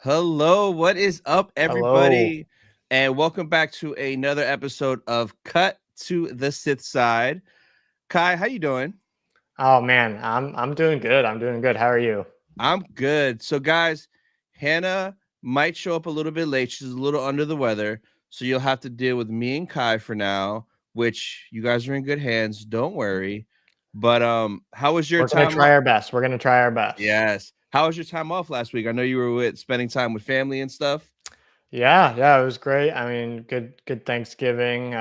Hello, what is up, Hello. everybody? And welcome back to another episode of Cut to the Sith Side. Kai, how you doing? Oh man, I'm doing good. I'm doing good. How are you? I'm good. So, guys, Hannah might show up a little bit late. She's a little under the weather, so you'll have to deal with me and Kai for now. Which you guys are in good hands. Don't worry. But how was your We're gonna time try off? our best. We're gonna try our best. Yes. How was your time off last week? I know you were spending time with family and stuff. Yeah, it was great. I mean, good Thanksgiving.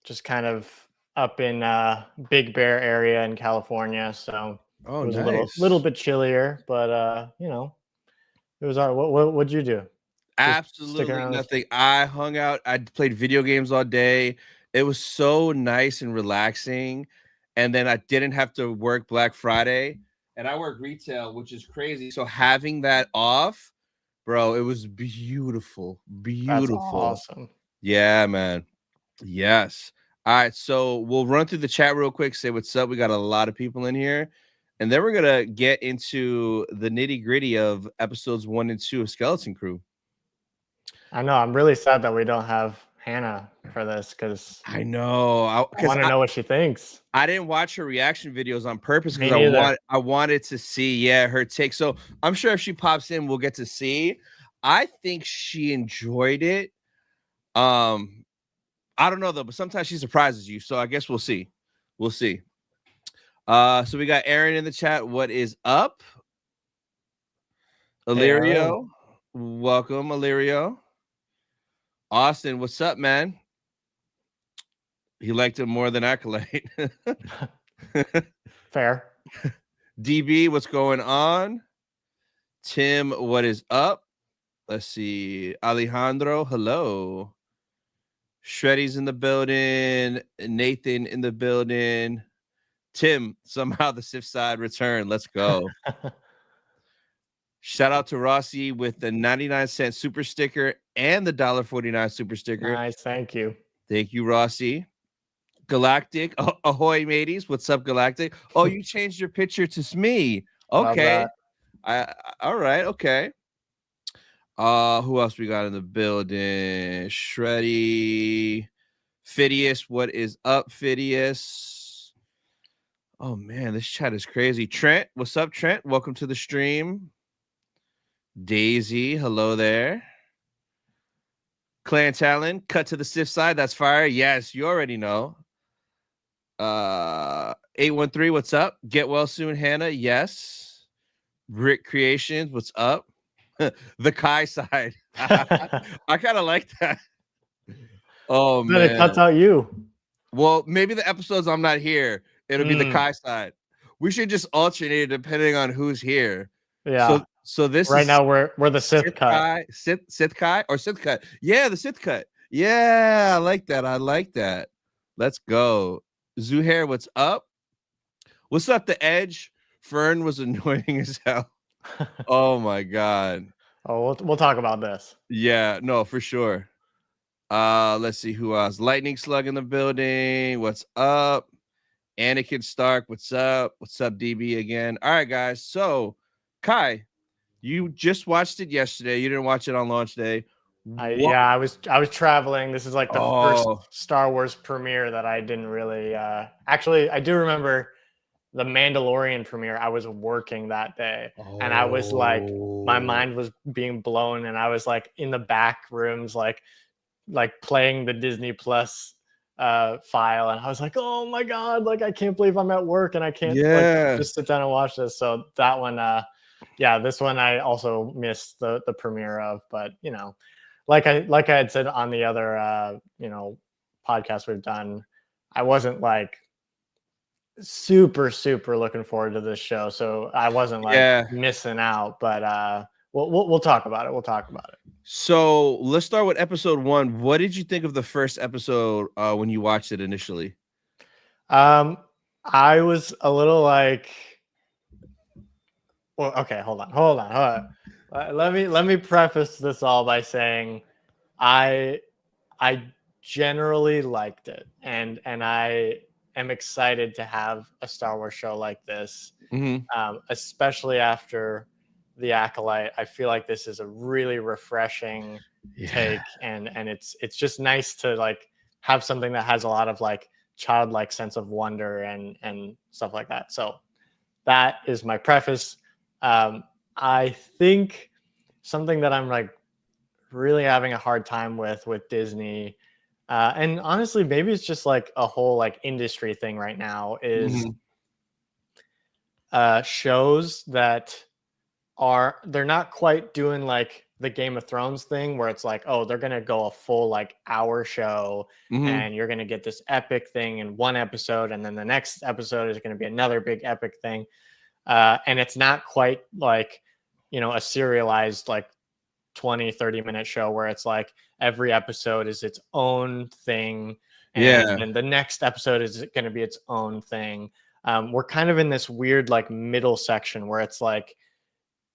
Just kind of up in Big Bear area in California, so Oh, it was a little nice. bit chillier, but it was all right. What'd you do? Just stick Absolutely around this. nothing. I hung out. I played video games all day. It was so nice and relaxing. And then I didn't have to work Black Friday. And I work retail, which is crazy. So having that off, bro, it was beautiful. That's Beautiful. awesome. Yeah, man. Yes. All right. So we'll run through the chat real quick, say what's up. We got a lot of people in here. And then we're going to get into the nitty gritty of episodes 1 and 2 of Skeleton Crew. I know. I'm really sad that we don't have Hannah for this because I know, I because want to know what she thinks. I didn't watch her reaction videos on purpose Me because neither. I wanted to see her take. So I'm sure if she pops in, we'll get to see. I think she enjoyed it. Um, I don't know though, but sometimes she surprises you. So I guess we'll see. We'll see. So we got Aaron in the chat. What is up, Hey, Aaron. Illyrio? Welcome, Illyrio. Austin, what's up, man? He liked it more than Acolyte. Fair. DB, what's going on? Tim, what is up? Let's see. Alejandro, hello. Shreddy's in the building. Nathan in the building. Tim, somehow the Sif side returned. Let's go. Shout out to Rossi with the 99-cent super sticker and the $1.49 super sticker. Nice, thank you. Thank you, Rossi. Galactic, ahoy, mateys. What's up, Galactic? Oh, you changed your picture to me. Love Okay. that. All right, okay. Who else we got in the building? Shreddy, Phidias. What is up, Phidias? Oh man, this chat is crazy. Trent, what's up, Trent? Welcome to the stream. Daisy, hello there. Clan Talon, cut to the Sif side. That's fire. Yes, you already know. 813, what's up? Get well soon, Hannah. Yes. Rick Creations, what's up? The Kai side. I kind of like that. Oh Then it cuts man. out you. Well, maybe the episodes I'm not here, it'll be the Mm, Kai side. We should just alternate it depending on who's here. yeah. So this Right is now we're the Sith Sith cut. Kai, Sith Kai or Sith cut. Yeah, the Sith cut. Yeah, I like that. I like that. Let's go. Zuhair, what's up? What's up, the Edge? Fern was annoying as hell. Oh my god. Oh, we'll talk about this. Yeah, no, for sure. Let's see who else. Lightning Slug in the building. What's up? Anakin Stark. What's up? What's up, DB again? All right, guys. So, Kai, you just watched it yesterday. You didn't watch it on launch day. What? I was traveling. This is like the first Oh, Star Wars premiere that I didn't really actually I do remember the Mandalorian premiere. I was working that day and I was like my oh, mind was being blown and I was like in the back rooms like playing the Disney Plus file and I was like, oh my god, like I can't believe I'm at work and I can't like yeah. just sit down and watch this. So that one yeah, this one I also missed the premiere of, but like I had said on the other podcast we've done, I wasn't like super looking forward to this show, so I wasn't like Yeah. missing out, but we'll talk about it. We'll talk about it. So let's start with episode 1. What did you think of the first episode when you watched it initially? I was a little like, well, okay, hold on. Let me preface this all by saying I generally liked it, and I am excited to have a Star Wars show like this, Mm-hmm. especially after The Acolyte, I feel like this is a really refreshing Yeah. take, and it's just nice to like have something that has a lot of like childlike sense of wonder and stuff like that. So that is my preface. I think something that I'm like really having a hard time with Disney, and honestly, maybe it's just like a whole like industry thing right now, is Mhm. shows that they're not quite doing like the Game of Thrones thing where it's like, oh, they're gonna go a full like hour show Mhm. and you're gonna get this epic thing in one episode, and then the next episode is gonna be another big epic thing. And it's not quite like, a serialized like 20-30 minute show where it's like every episode is its own thing, and Yeah. then the next episode is going to be its own thing. We're kind of in this weird like middle section where it's like,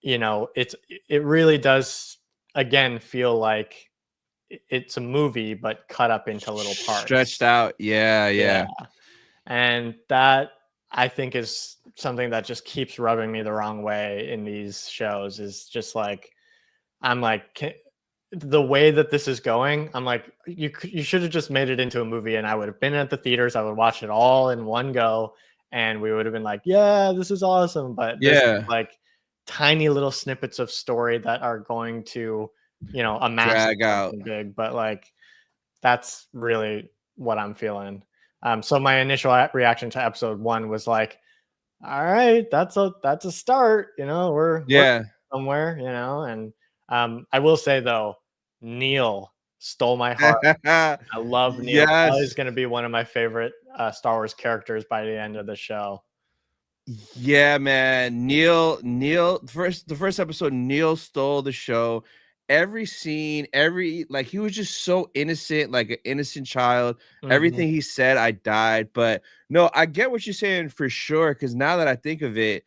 it really does again feel like it's a movie but cut up into little Stretched parts. out. Yeah, Yeah. yeah. And that, I think, is something that just keeps rubbing me the wrong way in these shows, is just like, I'm like, the way that this is going, I'm like, you should have just made it into a movie, and I would have been at the theaters. I would watch it all in one go, and we would have been like, yeah, this is awesome. But this is Yeah. like tiny little snippets of story that are going to, amass to Drag out. something big. But like, that's really what I'm feeling. So my initial reaction to episode one was like, all right, that's a start. We're Yeah. somewhere. And I will say though, Neil stole my heart. I love Neil. Probably is Yes. going to be one of my favorite Star Wars characters by the end of the show. Yeah, man. Neil, the first episode, Neil stole the show. Every scene, like he was just so innocent, like an innocent child. Hmm. Everything he said, I died. But no, I get what you're saying for sure. Because now that I think of it,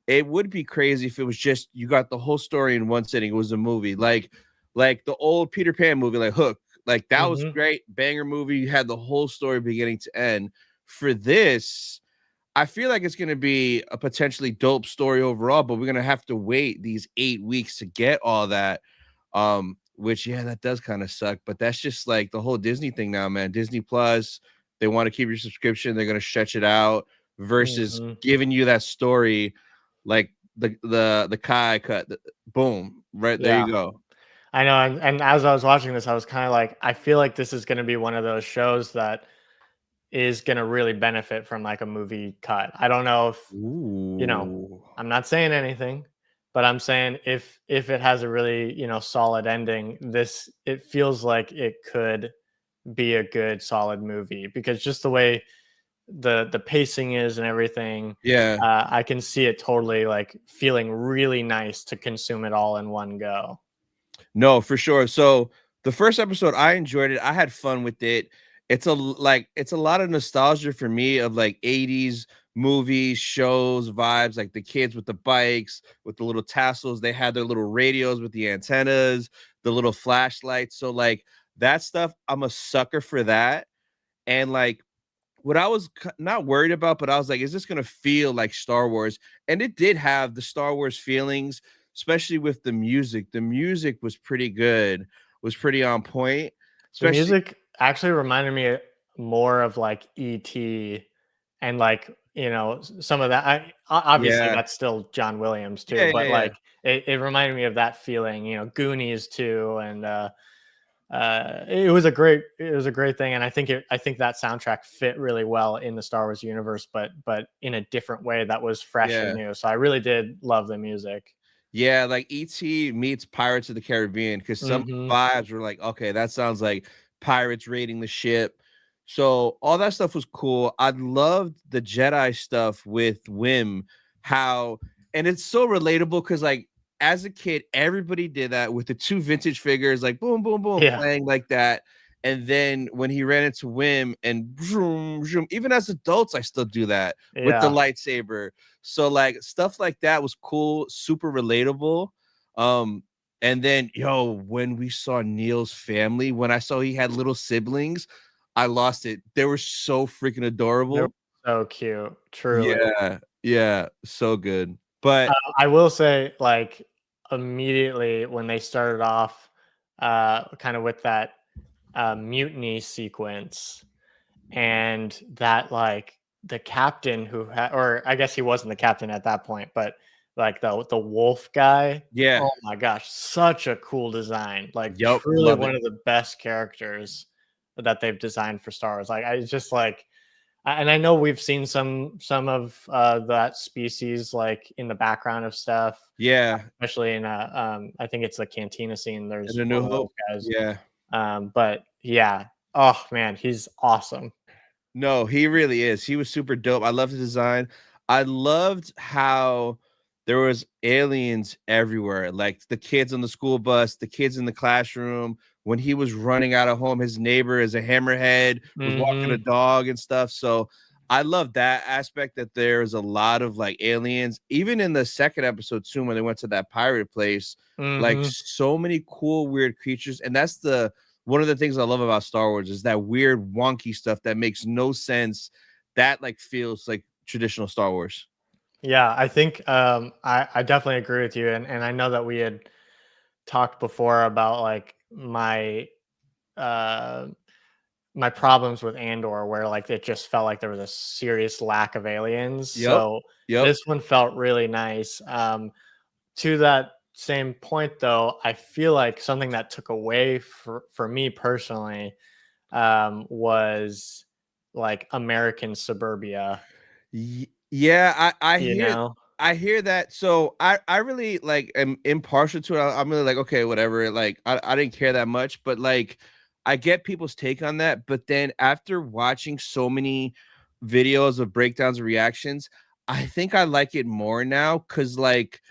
it would be crazy if it was just you got the whole story in one sitting. It was a movie, like the old Peter Pan movie, like Hook. Like that was Hmm. great, banger movie. You had the whole story beginning to end. For this, I feel like it's going to be a potentially dope story overall, but we're going to have to wait these 8 weeks to get all that. Which, yeah, that does kind of suck, but that's just like the whole Disney thing now, man. Disney Plus, they want to keep your subscription. They're going to stretch it out versus Hmm. giving you that story like the Kai cut. Boom, right there Yeah, you go. I know. And as I was watching this, I was kind of like, I feel like this is going to be one of those shows that is going to really benefit from like a movie cut. I don't know if, Ooh. I'm not saying anything, but I'm saying if it has a really, solid ending, it feels like it could be a good solid movie, because just the way the pacing is and everything, Yeah. I can see it totally like feeling really nice to consume it all in one go. No, for sure. So the first episode, I enjoyed it. I had fun with it. It's a lot of nostalgia for me of like 80s movies, shows, vibes, like the kids with the bikes, with the little tassels. They had their little radios with the antennas, the little flashlights. So like that stuff, I'm a sucker for that. And like what I was not worried about, but I was like, is this going to feel like Star Wars? And it did have the Star Wars feelings, especially with the music. The music was pretty good, was pretty on point, The especially. music actually reminded me more of like ET, and like, some of that. Obviously Yeah. that's still John Williams too, Yeah. Yeah. but Yeah. like it reminded me of that feeling. Goonies too, and it was a great thing, and I think that soundtrack fit really well in the Star Wars universe, but in a different way that was fresh and Yeah. new. So I really did love the music. Yeah, like ET meets Pirates of the Caribbean because some Hmm. vibes were like, okay, that sounds like pirates raiding the ship. So all that stuff was cool. I loved the Jedi stuff with Wim, how and it's so relatable because like as a kid, everybody did that with the two vintage figures, like boom, boom, boom, Yeah, playing like that. And then when he ran into Wim and vroom, vroom, even as adults, I still do that with the yeah. lightsaber. So like stuff like that was cool, super relatable. Um, and then when we saw Neil's family, when I saw he had little siblings, I lost it. They were so freaking They're adorable. so cute, truly. Yeah, yeah, so good. But I will say, like, immediately when they started off kind of with that mutiny sequence, and that like the captain who had, or I guess he wasn't the captain at that point, but like the wolf guy. Yeah. Oh my gosh, such a cool design! Like Yep. truly Love it. one of the best characters that they've designed for Star Wars. Like I just like, and I know we've seen some of that species like in the background of stuff, Yeah. especially in I think it's the cantina scene. And There's A one New of those Hope. guys. Yeah. But yeah, oh man, he's awesome. No, he really is. He was super dope. I loved the design. I loved how there was aliens everywhere, like the kids on the school bus, the kids in the classroom. When he was running out of home, his neighbor is a hammerhead, was walking a Hmm. dog and stuff. So I love that aspect that there's a lot of like aliens. Even in the second episode, soon when they went to that pirate place, like Hmm. so many cool, weird creatures. And that's the one of the things I love about Star Wars is that weird, wonky stuff that makes no sense. That like feels like traditional Star Wars. Yeah, I think I definitely agree with you, and I know that we had talked before about like uh my problems with Andor, where like it just felt like there was a serious lack of aliens. Yep. So Yep. this one felt really nice. To that same point, though, I feel like something that took away for me personally was like American suburbia. Yeah, You know? I hear that. So I really like am impartial to it. I'm really like, okay, whatever. Like I didn't care that much, but like I get people's take on that. But then after watching so many videos of breakdowns and reactions, I think I like it more now because like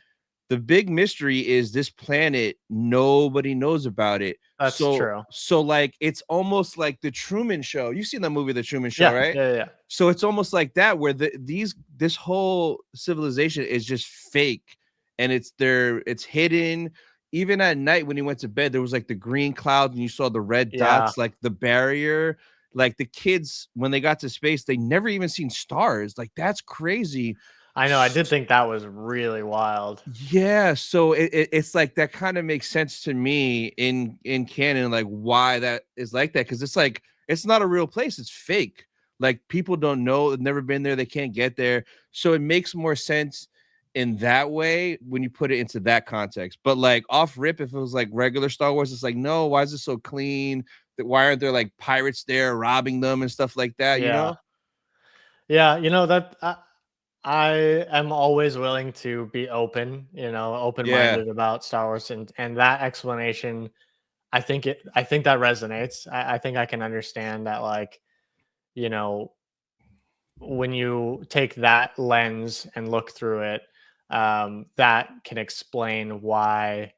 the big mystery is this planet, nobody knows about it. That's true. So like it's almost like the Truman Show. You've seen the movie The Truman Show, Yeah, right? yeah, yeah. So it's almost like that where this whole civilization is just fake and it's hidden. Even at night when he went to bed, there was like the green clouds and you saw the red Yeah, dots, like the barrier. Like the kids, when they got to space, they never even seen stars. Like that's crazy. I know. I did think that was really wild. Yeah, so it's like that kind of makes sense to me in canon, like why that is like that, because it's like it's not a real place, it's fake. Like people don't know, they've never been there, they can't get there. So it makes more sense in that way when you put it into that context. But like off rip, if it was like regular Star Wars, it's like, no, why is it so clean? Why aren't there like pirates there robbing them and stuff like that, you Yeah, know? yeah. You know that I am always willing to be open. You know, open Yeah, minded about Star Wars, and that explanation. I think that resonates. I think I can understand that. Like, you know, when you take that lens and look through it, that can explain why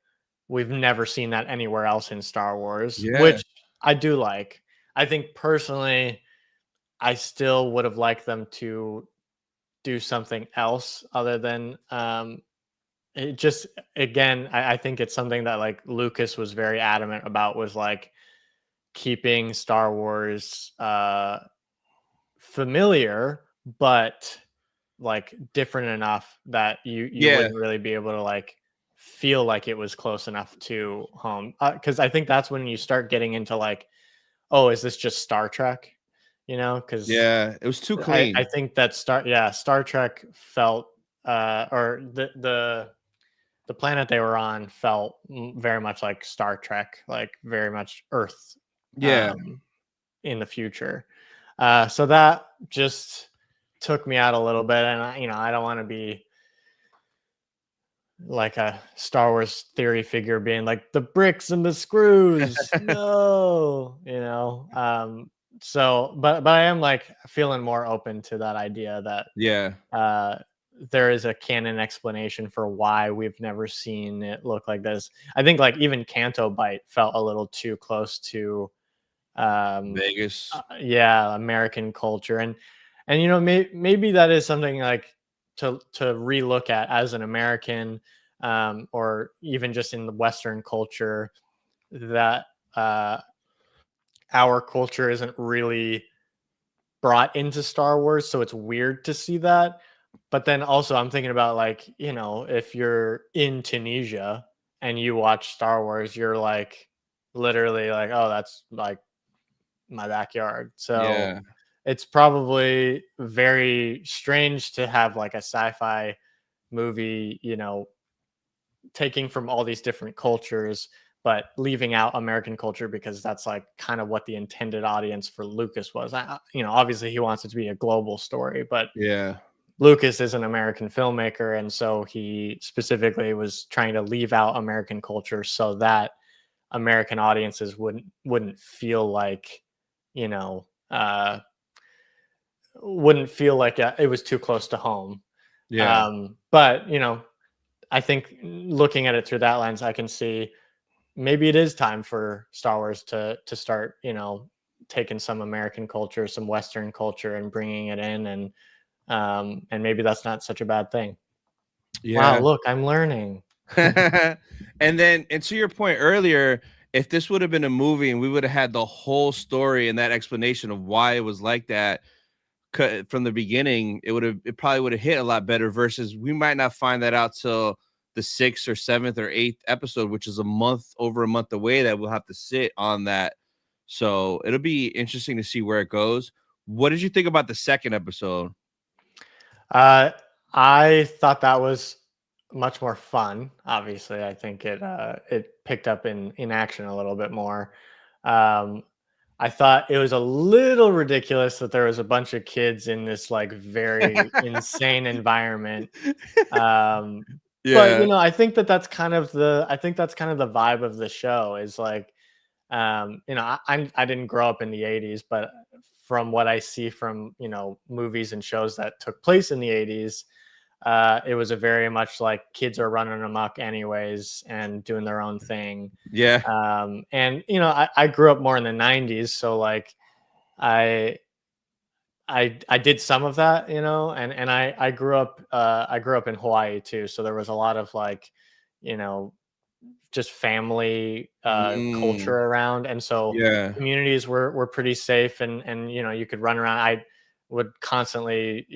we've never seen that anywhere else in Star Wars, yeah, which I do like. I think personally, I still would have liked them to do something else other than it just again, I think it's something that like Lucas was very adamant about was like keeping Star Wars familiar, but like different enough that you yeah, wouldn't really be able to like feel like it was close enough to home. Because I think that's when you start getting into like, oh, is this just Star Trek? You know, because yeah. It was too I clean. think that Star Trek felt or the planet they were on felt very much like Star Trek, like very much Earth Yeah. um, in the future. So that just took me out a little bit, and I don't want to be like a Star Wars theory figure being like the bricks and the screws. No, So, but I am like feeling more open to that idea that Yeah. uh, there is a canon explanation for why we've never seen it look like this. I think like even Canto Bite felt a little too close to Vegas. yeah, American culture, and maybe that is something like to relook at as an American, or even just in the Western culture, that uh, our culture isn't really brought into Star Wars, so it's weird to see that. But then also, I'm thinking about like if you're in Tunisia. and you watch Star Wars, you're like literally like, oh, that's like my backyard. So Yeah. it's probably very strange to have like a sci-fi movie, taking from all these different cultures, but leaving out American culture because that's like kind of what the intended audience for Lucas was. Obviously he wants it to be a global story, but Yeah. Lucas is an American filmmaker, and so he specifically was trying to leave out American culture so that American audiences wouldn't feel like, you know, uh, wouldn't feel like it was too close to home. Yeah. But I think looking at it through that lens, I can see maybe it is time for Star Wars to start, taking some American culture, some Western culture, and bringing it in, and maybe that's not such a bad thing. Wow, Yeah. look, I'm learning. And to your point earlier, if this would have been a movie and we would have had the whole story and that explanation of why it was like that from the beginning, it probably would have hit a lot better, versus we might not find that out till the 6th or 7th or 8th episode, which is over a month away, that we'll have to sit on that. So it'll be interesting to see where it goes. What did you think about the second episode? Uh, I thought that was much more fun. Obviously, I think it picked up in action a little bit more. Um, I thought it was a little ridiculous that there was a bunch of kids in this like very insane environment. Um, but Yeah. I think that's kind of the vibe of the show is like, I didn't grow up in the 80s, but from what I see from, movies and shows that took place in the 80s, it was a very much like kids are running amok anyways and doing their own thing. Yeah. And I grew up more in the 90s, so like I I did some of that, and I grew up in Hawaii too, so there was a lot of like, you know, just family culture Mm, around, and so yeah. communities were pretty safe, and you could run around. I would constantly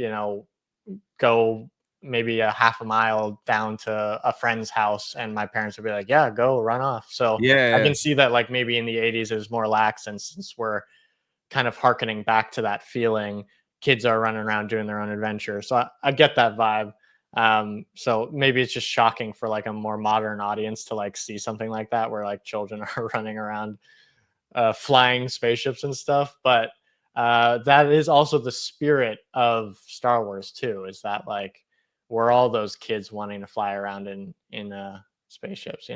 go maybe a half a mile down to a friend's house, and my parents would be like, yeah, go run off. So I Yeah. can see that like maybe in the 80s it was more lax, and since we're kind of harkening back to that feeling, kids are running around doing their own adventure. So I get that vibe. So maybe it's just shocking for like a more modern audience to like see something like that where like children are running around flying spaceships and stuff. But that is also the spirit of Star Wars too, is that like we're all those kids wanting to fly around in spaceships,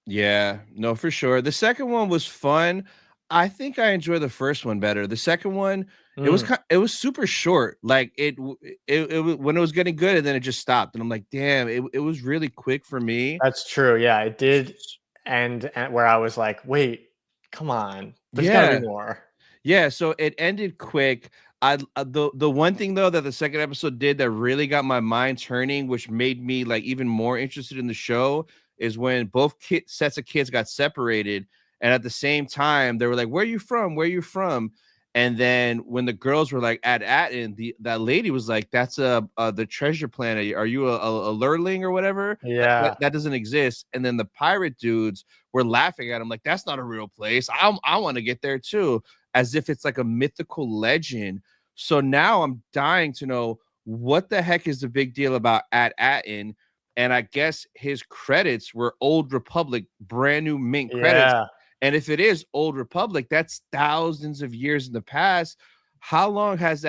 Yeah, no, for sure. The second one was fun. I think I enjoy the first one better. The second one, Mm, it was super short. Like when it was getting good, and then it just stopped. And I'm like, damn, it was really quick for me. that's true. Yeah, it did and where I was like, wait, come on, there's got to be Yeah. more. Yeah, so it ended quick. The one thing though that the second episode did that really got my mind turning, which made me like even more interested in the show, is when both sets of kids got separated, and at the same time they were like, "Where are you from? Where are you from?" And then when the girls were like at Atten, that lady was like, "That's the treasure planet. Are you a lurling or whatever? Yeah, That doesn't exist." And then the pirate dudes were laughing at him like, "That's not a real place. I want to get there too." As if it's like a mythical legend. So now I'm dying to know what the heck is the big deal about Atten. And I guess his credits were Old Republic, brand new mint credits. yeah, And if it is Old Republic, that's thousands of years in the past. How long has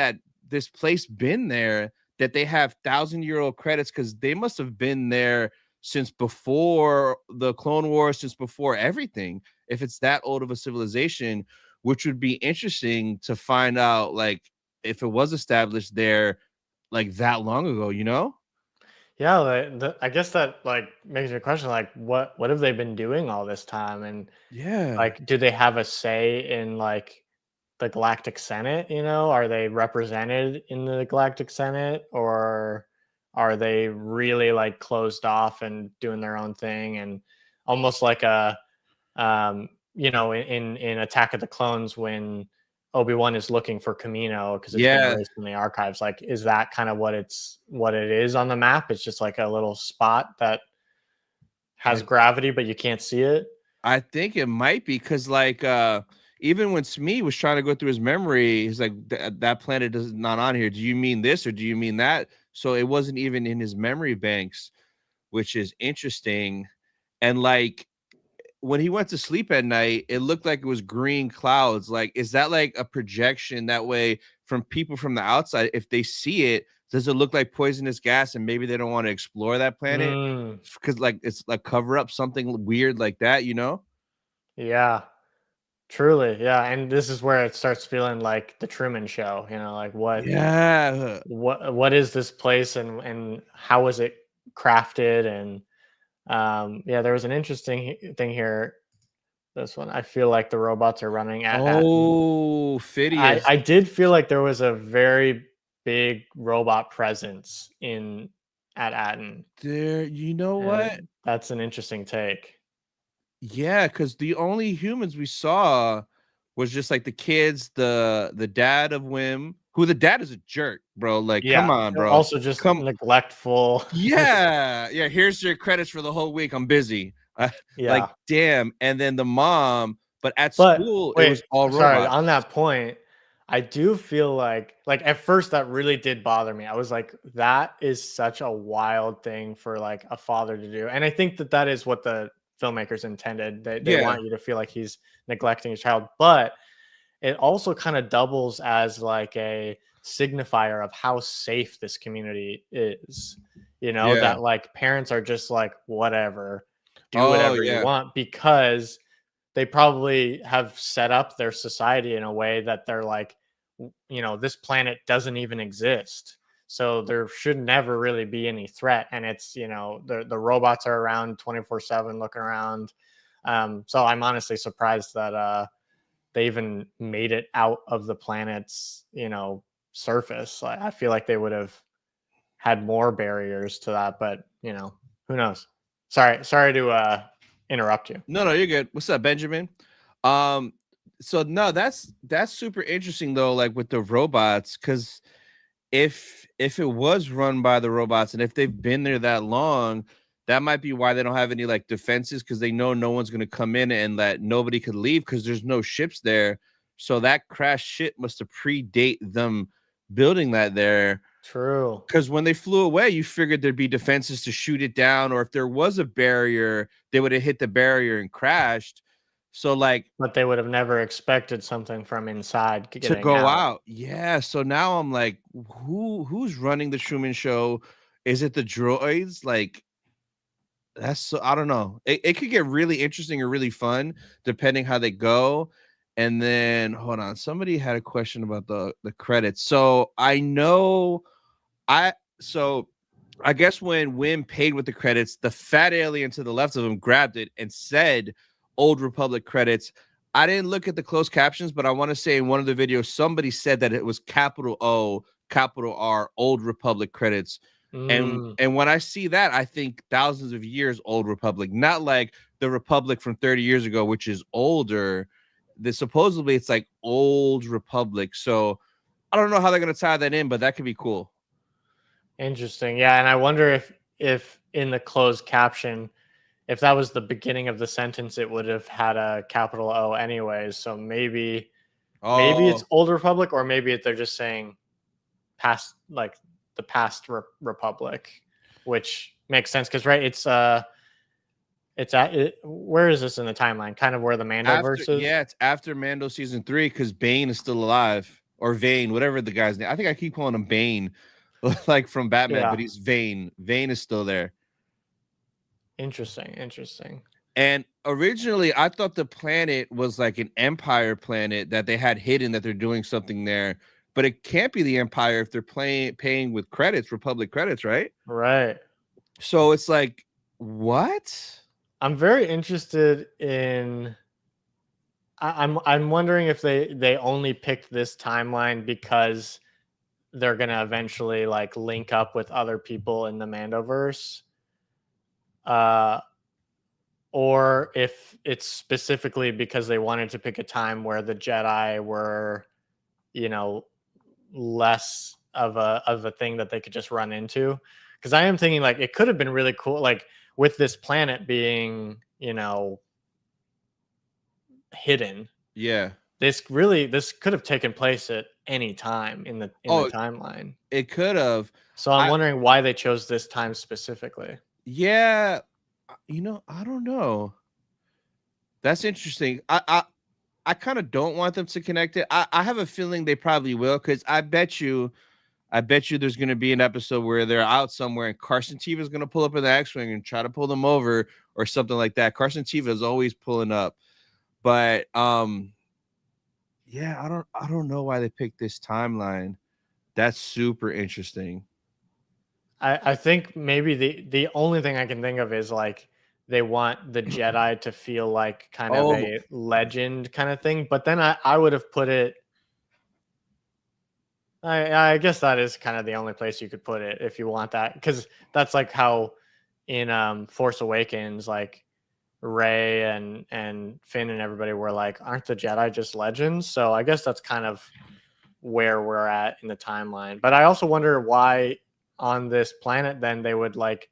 this place been there that they have 1,000-year-old credits? Because they must have been there since before the Clone Wars, since before everything. If it's that old of a civilization, which would be interesting to find out, like, if it was established there like that long ago, you know? yeah. I guess that like makes me question like what have they been doing all this time, and Yeah. like do they have a say in like the Galactic Senate? Are they represented in the Galactic Senate, or are they really like closed off and doing their own thing, and almost like a in Attack of the Clones when Obi-Wan is looking for Camino because it's been Yeah. erased from the archives. Like, is that kind of what it is on the map? It's just like a little spot that has gravity, but you can't see it. I think it might be because, like, even when Smee was trying to go through his memory, he's like, that planet is not on here. Do you mean this or do you mean that? So it wasn't even in his memory banks, which is interesting. And like when he went to sleep at night, it looked like it was green clouds. Like, is that like a projection that way from people from the outside? If they see it, does it look like poisonous gas and maybe they don't want to explore that planet? Mm, Because like it's like cover up something weird like that, you know? yeah, truly. Yeah. And this is where it starts feeling like the Truman Show, like Yeah. what is this place, and how was it crafted? And yeah, there was an interesting thing here. This one, I feel like the robots are running at Oh, Phidias. I did feel like there was a very big robot presence in at Atten, There, you know what? and that's an interesting take. Yeah, because the only humans we saw was just like the kids, the dad of Wim, who the dad is a jerk, bro. Like, come Yeah, on, bro. also just Come, neglectful. yeah, yeah. Here's your credits for the whole week. I'm busy. Like, Yeah. damn. And then the mom, but at But school it wait, was all sorry, on robots. that point, I do feel like at first that really did bother me. I was like, that is such a wild thing for like a father to do. And I think that that is what the filmmakers intended. They Yeah, want you to feel like he's neglecting his child, but it also kind of doubles as like a signifier of how safe this community is. yeah. That like parents are just like, whatever, do Oh, whatever you yeah. want, because they probably have set up their society in a way that they're like, this planet doesn't even exist. So there should never really be any threat. And it's, the robots are around 24/7 looking around. So I'm honestly surprised that they even made it out of the planet's, surface. Like, I feel like they would have had more barriers to that, but who knows? Sorry to interrupt you. No, no, you're good. What's up, Benjamin? Um, so no, that's super interesting though, like with the robots, because if it was run by the robots and if they've been there that long, that might be why they don't have any like defenses because they know no one's gonna come in and that nobody could leave because there's no ships there. So that crash ship must have predate them building that there. True. Because when they flew away, you figured there'd be defenses to shoot it down, or if there was a barrier, they would have hit the barrier and crashed. So like But they would have never expected something from inside to getting go out. out. Yeah. So now I'm like, who's running the Truman Show? Is it the droids? Like that's so I don't know. It could get really interesting or really fun depending how they go. And then hold on, somebody had a question about the credits. So I know I so I guess when Wim paid with the credits, the fat alien to the left of him grabbed it and said Old Republic credits. I didn't look at the closed captions, but I want to say in one of the videos, somebody said that it was capital O, capital R, Old Republic credits. And Mm, and when I see that, I think thousands of years Old Republic, not like the Republic from 30 years ago, which is older. Supposedly it's like Old Republic. So I don't know how they're gonna tie that in, but that could be cool. interesting. Yeah, and I wonder if in the closed caption, if that was the beginning of the sentence, it would have had a capital O anyways. So maybe it's Oh, Old Republic, or maybe they're just saying past, like the past republic, which makes sense because right, where is this in the timeline? Kind of where the after Mandoverse is. yeah, it's after Mando season 3 because Bane is still alive or Vane, whatever the guy's name. I think I keep calling him Bane, like from Batman, but Yeah, he's Vane. Vane is still there. interesting. And originally, I thought the planet was like an Empire planet that they had hidden that they're doing something there. But it can't be the Empire if they're paying with credits, Republic credits, right? Right. So it's like, what? I'm very interested in. I'm wondering if they only picked this timeline because they're gonna eventually like link up with other people in the Mandoverse, uh, or if it's specifically because they wanted to pick a time where the Jedi were, you know, less of a thing that they could just run into. because I am thinking like it could have been really cool, like with this planet being, hidden. Yeah. This could have taken place at any time in the Oh, timeline. it could have. So I'm I wondering why they chose this time specifically. Yeah, I don't know. That's interesting. I kind of don't want them to connect it. I have a feeling they probably will, because I bet you there's going to be an episode where they're out somewhere and Carson Teva is going to pull up in the X-wing and try to pull them over or something like that. Carson Teva is always pulling up, but yeah, I don't know why they picked this timeline. That's super interesting. I think maybe the only thing I can think of is like they want the Jedi to feel like kind of Oh, a legend kind of thing. But then I would have put it. I guess that is kind of the only place you could put it if you want that, because that's like how in Force Awakens, like Rey and Finn and everybody were like, aren't the Jedi just legends? So I guess that's kind of where we're at in the timeline. But I also wonder why on this planet then they would like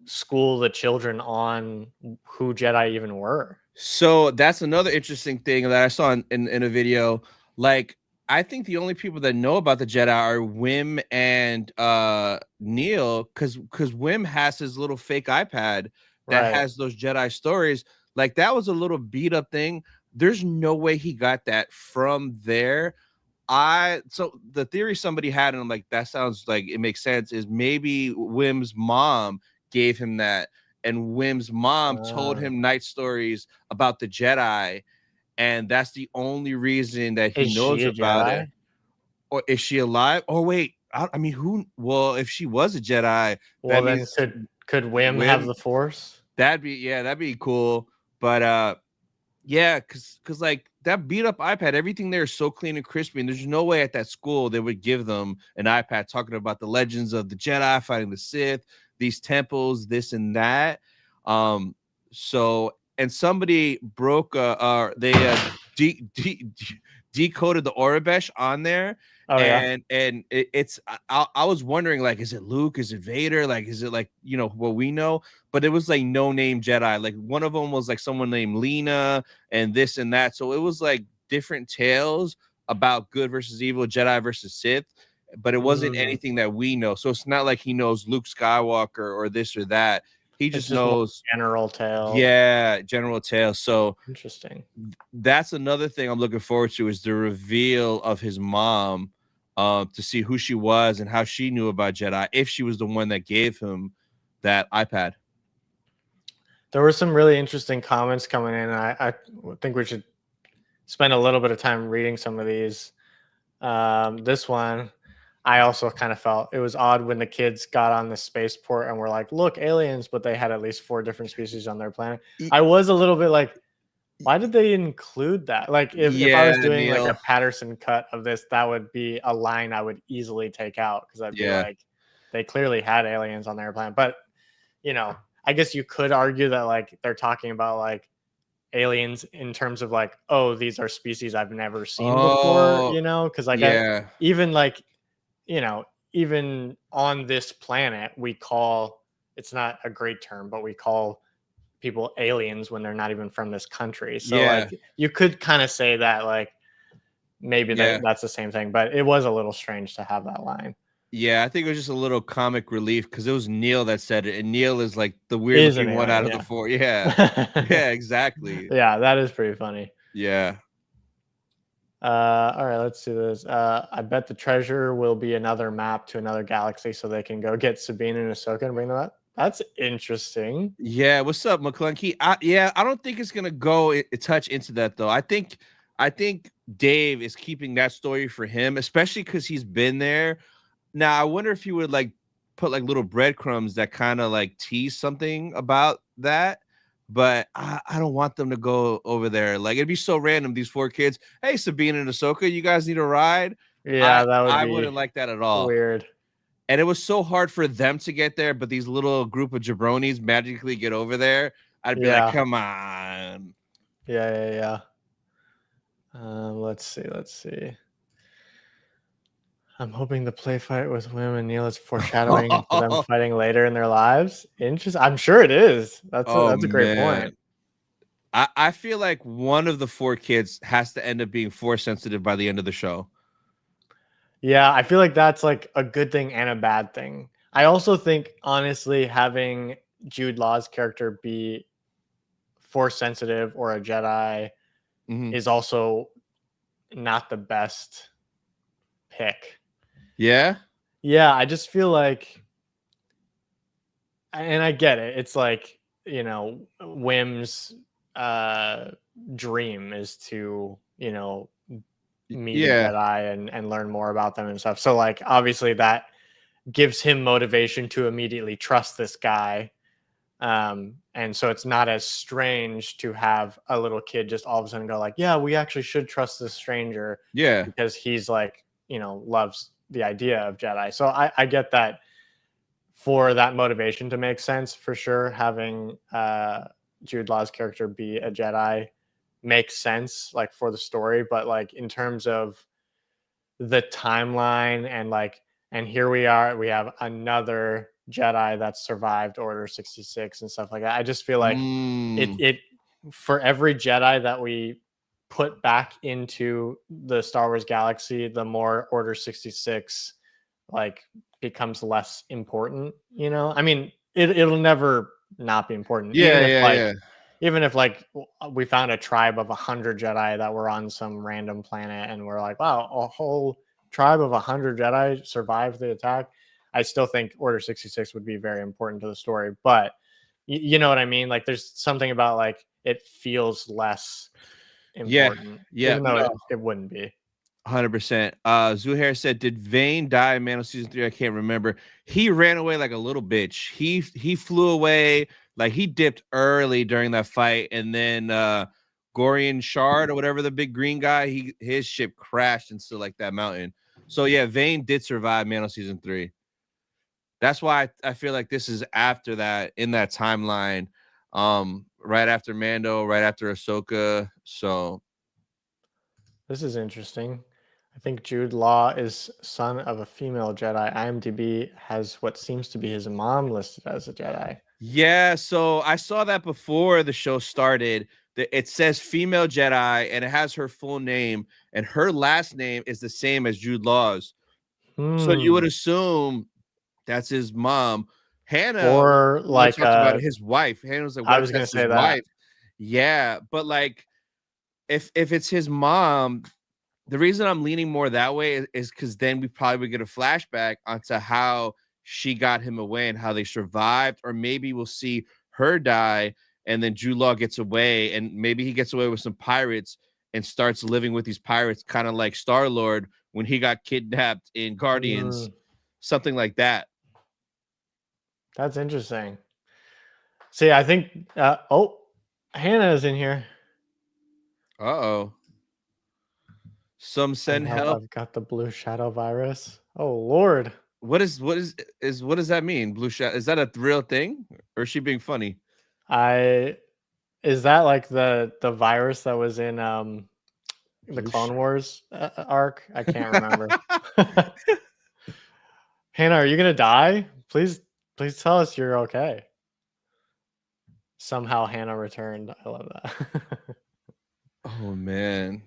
school the children on who Jedi even were. so that's another interesting thing that I saw in a video. Like, I think the only people that know about the Jedi are Wim and Neil, because Wim has his little fake iPad that Right. has those Jedi stories. Like, that was a little beat up thing. There's no way he got that from there. So the theory somebody had, and I'm like, that sounds like it makes sense, is maybe Wim's mom gave him that, and Wim's mom told Uh, him night stories about the Jedi, and that's the only reason that he is knows she a about it. Jedi? Or is she alive? Oh wait, I mean, who? Well, if she was a Jedi, Well, that then means could Wim have Wim. the Force? That'd be cool. But yeah, cause like that beat up iPad, everything there is so clean and crispy, and there's no way at that school they would give them an iPad talking about the legends of the Jedi fighting the Sith, these temples, this and that. Um, so and somebody broke they decoded the Orabesh on there, Oh yeah. and I was wondering, like, is it Luke? Is it Vader? Like, is it like what we know? But it was like no name Jedi. Like, one of them was like someone named Lena and this and that. So it was like different tales about good versus evil, Jedi versus Sith, but it wasn't Mm, anything that we know. So it's not like he knows Luke Skywalker or this or that. He it's just just more knows, general tale. yeah, general tales. So Interesting. that's another thing I'm looking forward to, is the reveal of his mom, to see who she was and how she knew about Jedi, if she was the one that gave him that iPad. There were some really interesting comments coming in. I think we should spend a little bit of time reading some of these. This one, I also kind of felt it was odd when the kids got on the spaceport and were like, "Look, aliens!" But they had at least 4 different species on their planet. I was a little bit like, why did they include that? Like, if I Yeah, was doing like a Neil. Patterson cut of this, that would be a line I would easily take out, because I'd be Yeah. like, they clearly had aliens on their planet. But I guess you could argue that like they're talking about like aliens in terms of like, oh, these are species I've never seen before, Oh, because like yeah. even like you know even on this planet we call, it's not a great term, but we call people aliens when they're not even from this country. So Yeah. like you could kind of say that like maybe Yeah. that's the same thing, but it was a little strange to have that line. Yeah, I think it was just a little comic relief because it was Neil that said it, and Neil is like the weird Is an looking one out alien, of the yeah. four. Yeah. Yeah, exactly. Yeah, that is pretty funny. Yeah. All right, let's do this. I bet the treasure will be another map to another galaxy, so they can go get Sabine and Ahsoka and bring them up. That's interesting. Yeah. What's up, McClunky? I don't think it's gonna go touch into that though. I think Dave is keeping that story for him, especially because he's been there. Now, I wonder if he would like put like little breadcrumbs that kind of like tease something about that. But I don't want them to go over there. Like, it'd be so random. These four kids, hey, Sabine and Ahsoka, you guys need a ride? Yeah, that would I be wouldn't like that at all. weird. And it was so hard for them to get there, but these little group of jabronis magically get over there. I'd be like, Yeah, come on. yeah. Let's see. I'm hoping the play fight with Wim and Neil is foreshadowing to them fighting later in their lives. Interesting. I'm sure it is. Oh That's a great man. point. I feel like one of the four kids has to end up being force sensitive by the end of the show. Yeah, I feel like that's like a good thing and a bad thing. I also think, honestly, having Jude Law's character be force sensitive or a Jedi Mhm. is also not the best pick. Yeah. Yeah, I just feel like, and I get it. It's like, Wim's uh, dream is to, meet a Yeah. Jedi and learn more about them and stuff. So, like, obviously, that gives him motivation to immediately trust this guy. And so it's not as strange to have a little kid just all of a sudden go like, yeah, we actually should trust this stranger Yeah. because he's like, loves the idea of Jedi. So I get that for that motivation to make sense for sure. Having Jude Law's character be a Jedi makes sense, like for the story, but like in terms of the timeline and here we have another Jedi that survived Order 66 and stuff like that. I just feel like Mm. it for every Jedi that we put back into the Star Wars galaxy, the more Order 66 like becomes less important, I mean, it'll never not be important, Yeah, yeah, yeah. even if like we found a tribe of 100 Jedi that were on some random planet and we're like, wow, a whole tribe of 100 Jedi survived the attack. I still think Order 66 would be very important to the story, but you know what I mean? Like there's something about like it feels less Yeah. important, Yeah. even though No. it wouldn't be. 100%. Zuhair said, "Did Vane die in Man of Season 3? I can't remember. He ran away like a little bitch. He flew away, like he dipped early during that fight, and then Gorian Shard or whatever the big green guy, his ship crashed into like that mountain. So yeah, Vane did survive Man of Season 3. That's why I feel like this is after that in that timeline. Right after Mando, right after Ahsoka. So This is interesting. I think Jude Law is son of a female Jedi. IMDb has what seems to be his mom listed as a Jedi. yeah, so I saw that before the show started. It says female Jedi and it has her full name, and her last name is the same as Jude Law's. So you would Hmm. assume that's his mom. Hannah was Or the one like talked about his wife. Hannah was like, I "What if was gonna that's his say that. wife?" Yeah, but like if it's his mom, the reason I'm leaning more that way is because then we probably would get a flashback onto how she got him away and how they survived, or maybe we'll see her die and then Jude Law gets away, and maybe he gets away with some pirates and starts living with these pirates, kind of like Star-Lord when he got kidnapped in Guardians, Mm, something like that. that's interesting. See, I think Hannah is in here. Uh-oh. Some I send help. help. I've got the blue shadow virus. Oh Lord. What does that mean? Blue shot, is that a real thing or is she being funny? I Is that like the virus that was in the Blue Clone shot. Wars arc? I can't remember. Hannah, are you gonna die? Please tell us you're okay. Somehow Hannah returned. I love that. Oh man.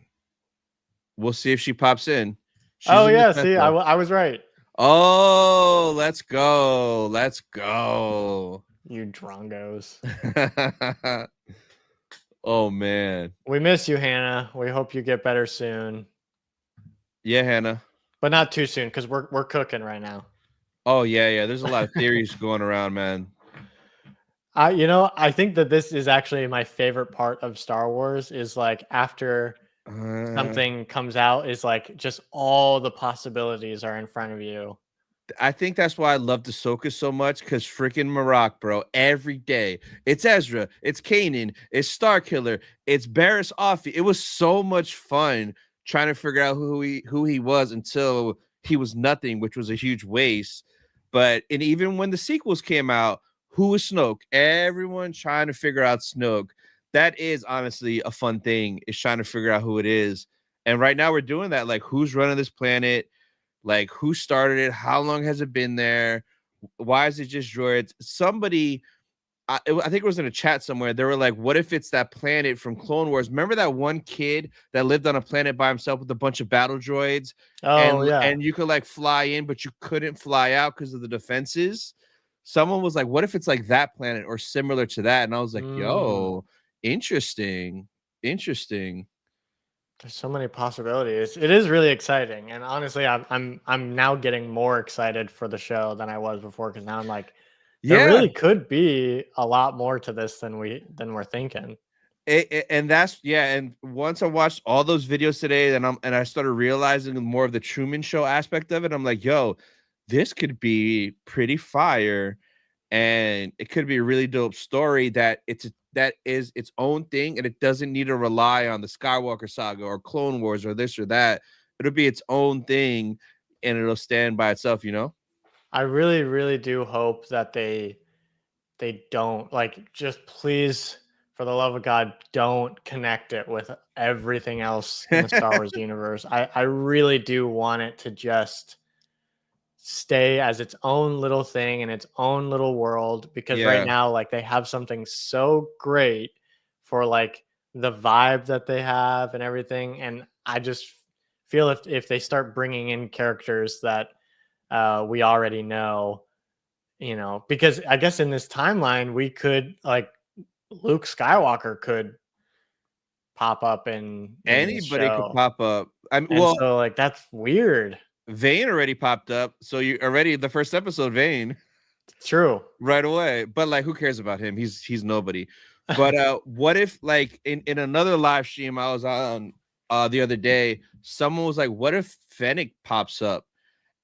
We'll see if she pops in. She's Oh in the yeah, chat see, though. I was right. Oh, let's go. Let's go. You drongos. Oh man. We miss you, Hannah. We hope you get better soon, Yeah, Hannah. but not too soon because we're cooking right now. Oh yeah, yeah. There's a lot of theories going around, man. I think that this is actually my favorite part of Star Wars is like after Uh, something comes out is like just all the possibilities are in front of you. I think that's why I love Ahsoka so much, because freaking Maroc, bro. Every day, it's Ezra, it's Kanan, it's Starkiller, it's Barriss Offee. It was so much fun trying to figure out who he was until he was nothing, which was a huge waste. But and even when the sequels came out, who was Snoke? Everyone trying to figure out Snoke. That is honestly a fun thing, is trying to figure out who it is. And right now we're doing that. Like, who's running this planet? Like, who started it? How long has it been there? Why is it just droids? Somebody, I think it was in a chat somewhere. They were like, "What if it's that planet from Clone Wars? Remember that one kid that lived on a planet by himself with a bunch of battle droids, Oh yeah. and you could like fly in, but you couldn't fly out because of the defenses." Someone was like, "What if it's like that planet or similar to that?" And I was like, Mm. "Yo, interesting, interesting." There's so many possibilities. It is really exciting, and honestly, I'm now getting more excited for the show than I was before because now I'm like, there Yeah, really could be a lot more to this than we're thinking. and that's yeah. And once I watched all those videos today, and I started realizing more of the Truman Show aspect of it. I'm like, "Yo, this could be pretty fire." And it could be a really dope story that is its own thing, and it doesn't need to rely on the Skywalker saga or Clone Wars or this or that. It'll be its own thing, and it'll stand by itself, you know? I really, really do hope that they don't like just please for the love of God don't connect it with everything else in the Star Wars universe. I really do want it to just stay as its own little thing in its own little world because right Yeah, now like they have something so great for like the vibe that they have and everything, and I just feel if they start bringing in characters that we already know, because I guess in this timeline we could like Luke Skywalker could pop up in this anybody could show, pop up. I mean, and well, so like that's weird. Vane already popped up, so you already the first episode, Vane. True. Right away. But like who cares about him? He's nobody. But what if like in another live stream I was on the other day, someone was like, "What if Fennec pops up?"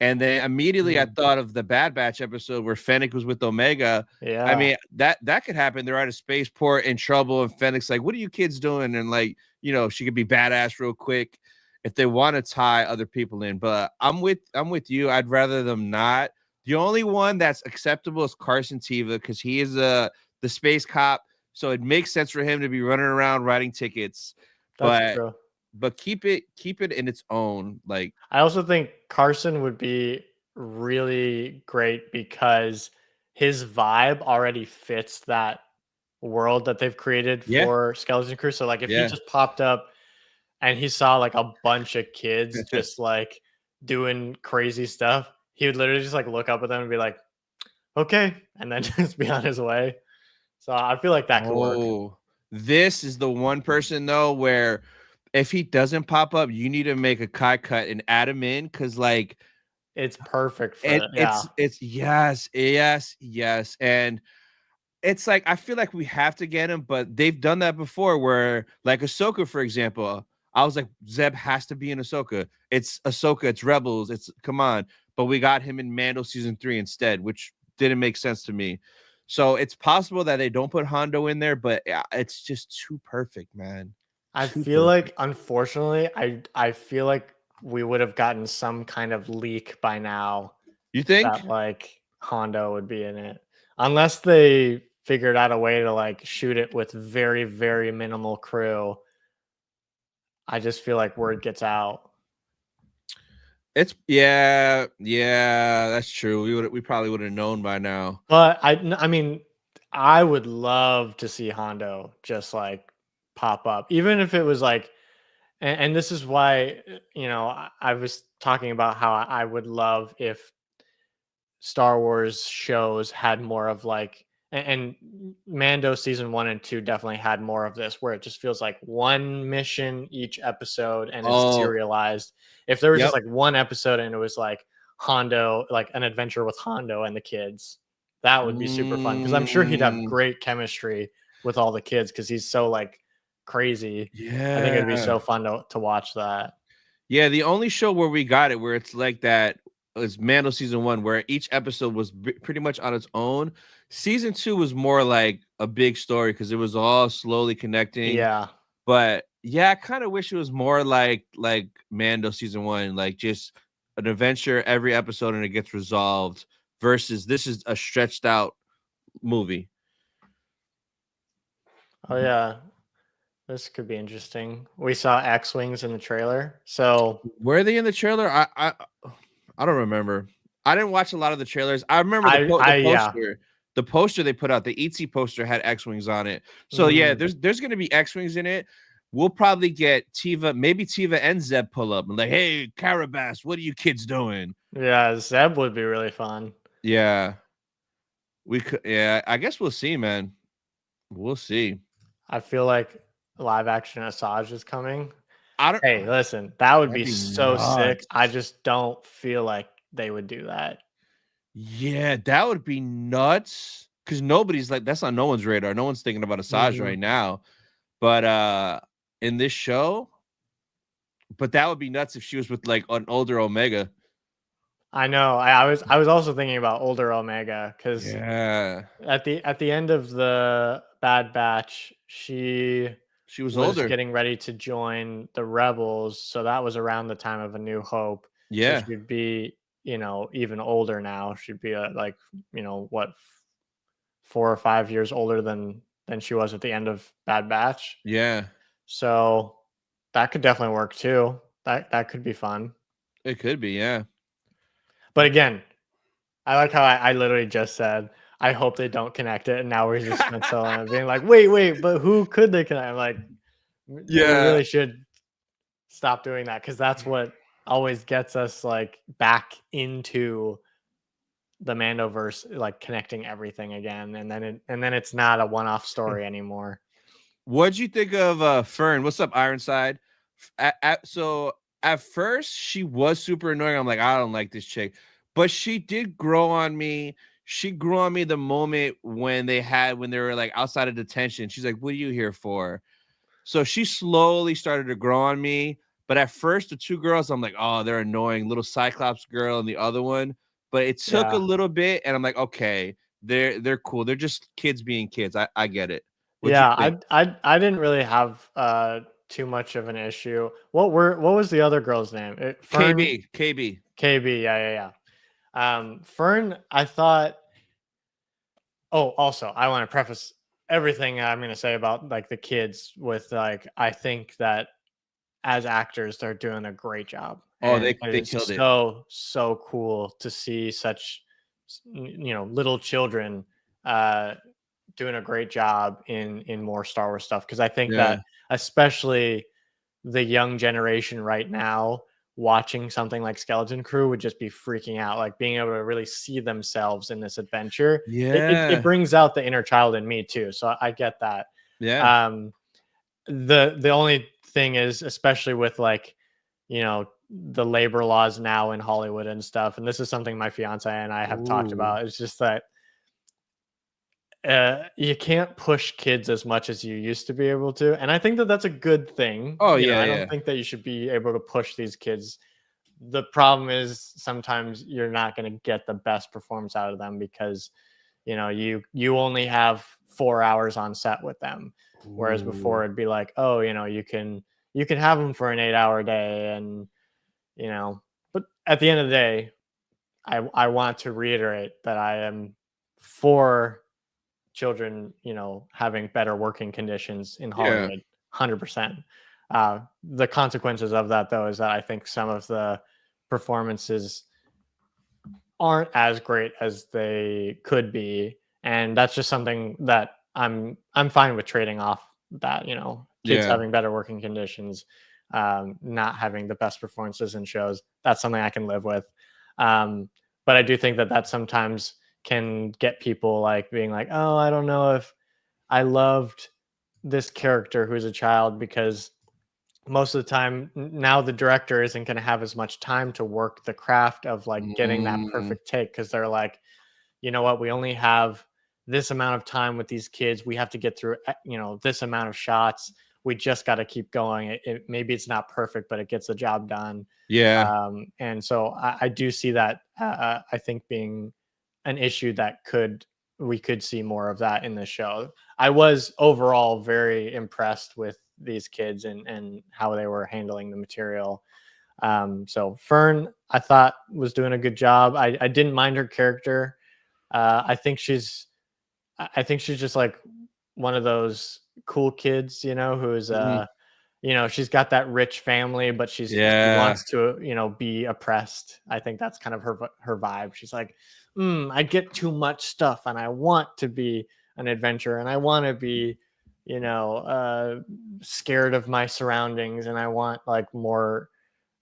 And then immediately I Mm, thought of the Bad Batch episode where Fennec was with Omega. I yeah. mean, that could happen. They're at a spaceport in trouble, and Fennec's like, "What are you kids doing?" And like, she could be badass real quick if they want to tie other people in. But I'm with you. I'd rather them not. The only one that's acceptable is Carson Teva because he is the space cop, so it makes sense for him to be running around writing tickets. That's But true. keep it in its own. Like, I also think Carson would be really great because his vibe already fits that world that they've created yeah, for Skeleton Crew. So like if he yeah. just popped up and he saw like a bunch of kids just like doing crazy stuff, he would literally just like look up at them and be like, okay, and then just be on his way. So I feel like that could work. Oh, this is the one person though where if he doesn't pop up, you need to make a Kai cut and add him in because like It's perfect for it. Yeah. it's yes, yes, yes. And it's like I feel like we have to get him, but they've done that before where like Ahsoka, for example. I was like, Zeb has to be in Ahsoka. It's Ahsoka, it's Rebels, it's come on. But we got him in Mando season 3 instead, which didn't make sense to me. So it's possible that they don't put Hondo in there, but it's just too perfect, man. I Too feel perfect. like unfortunately, I feel like we would have gotten some kind of leak by now You think? that like Hondo would be in it. Unless they figured out a way to like shoot it with very, very minimal crew. I just feel like word gets out. It's yeah, yeah, that's true. We probably would have known by now. But I mean, I would love to see Hondo just like pop up, even if it was like, and this is why, I was talking about how I would love if Star Wars shows had more of like, and Mando season 1 and 2 definitely had more of this, where it just feels like one mission each episode and is Oh, serialized. If there was just yep. like one episode and it was like Hondo, like an adventure with Hondo and the kids, that would be super fun because I'm sure he'd have Mm, great chemistry with all the kids because he's so like crazy. I think it'd be yeah. so fun to watch that. Yeah, the only show where we got it where it's like that was Mando season 1, where each episode was pretty much on its own. Season 2 was more like a big story because it was all slowly connecting. Yeah. But yeah, I kind of wish it was more like Mando season 1, like just an adventure every episode and it gets resolved. Versus this is a stretched out movie. Oh yeah. This could be interesting. We saw X Wings in the trailer. So Were they in the trailer? I don't remember. I didn't watch a lot of the trailers. I remember the Yeah. poster. The poster they put out, the ET poster had X-wings on it. So yeah, Mm. there's gonna be X-wings in it. We'll probably get Tiva, maybe Tiva and Zeb pull up and like, hey, Carabas, what are you kids doing? Yeah, Zeb would be really fun. Yeah, we could. Yeah, I guess we'll see, man. We'll see. I feel like live action Asajj is coming. I don't. Hey, listen, that would That'd be be so sick. I nuts. just don't feel like they would do that. Yeah, that would be nuts. Because nobody's like, that's on no one's radar. No one's thinking about Asajj Mhm. right now. But in this show, but that would be nuts if she was with like an older Omega. I know. I was also thinking about older Omega because Yeah, at the end of the Bad Batch, she she was was older. getting ready to join the rebels, so that was around the time of A New Hope. So Yeah, she'd be, even older now. She'd be like, what, 4 or 5 years older than she was at the end of Bad Batch. yeah, So that could definitely work too. That could be fun. it could be. Yeah, But again, I like how I literally just said, I hope they don't connect it. And now we're just spent so long being like, wait, but who could they connect? I'm like, we yeah, really should stop doing that because that's what always gets us like back into the Mandoverse, like connecting everything again, and then it's not a one-off story anymore. What'd you think of Fern? What's up, Ironside? So at first she was super annoying. I'm like, I don't like this chick, but she did grow on me. She grew on me the moment when they were like outside of detention. She's like, "What are you here for?" So she slowly started to grow on me. But at first, the two girls, I'm like, oh, they're annoying. Little Cyclops girl and the other one. But it took a Yeah, little bit, and I'm like, okay, they're cool. They're just kids being kids. I get it. What'd you yeah. think? I didn't really have too much of an issue. What was the other girl's name? Fern. KB. KB. Yeah. Fern. I thought. Oh, also, I want to preface everything I'm going to say about like the kids with like I think that as actors they're doing a great job, Oh, and it they is killed it. so cool to see such little children uh doing a great job in more Star Wars stuff because I think Yeah. that especially the young generation right now watching something like Skeleton Crew would just be freaking out, like being able to really see themselves in this adventure. It Yeah. brings out the inner child in me too. So I get that. Yeah. Um, the only thing is, especially with like, the labor laws now in Hollywood and stuff, and this is something my fiance and I have talked Ooh. about. It's just that you can't push kids as much as you used to be able to, and I think that that's a good thing. Oh, I don't yeah. think that you should be able to push these kids. The problem is sometimes you're not going to get the best performance out of them because you only have 4 hours on set with them, whereas Ooh. before it'd be like, oh, you can have them for an 8-hour day, and but at the end of the day, I want to reiterate that I am for children, having better working conditions in Yeah. Hollywood, 100%. The consequences of that, though, is that I think some of the performances aren't as great as they could be, and that's just something that I'm fine with trading off. That kids Yeah. having better working conditions, not having the best performances in shows. That's something I can live with. Um, but I do think that sometimes can get people like being like, oh, I don't know if I loved this character who's a child because most of the time now the director isn't going to have as much time to work the craft of like getting that Mm, perfect take because they're like, you know what, we only have this amount of time with these kids. We have to get through, this amount of shots. We just got to keep going. Maybe it's not perfect, but it gets the job done. yeah. And so I do see that. I think being an issue that we could see more of that in the show. I was overall very impressed with these kids and how they were handling the material. So Fern, I thought was doing a good job. I didn't mind her character. I think she's just like one of those cool kids, who's Mhm. you know, she's got that rich family, but she Yeah. wants to, you know, be oppressed. I think that's kind of her vibe. She's like, I get too much stuff, and I want to be an adventurer, and I want to be, you know, scared of my surroundings, and I want like more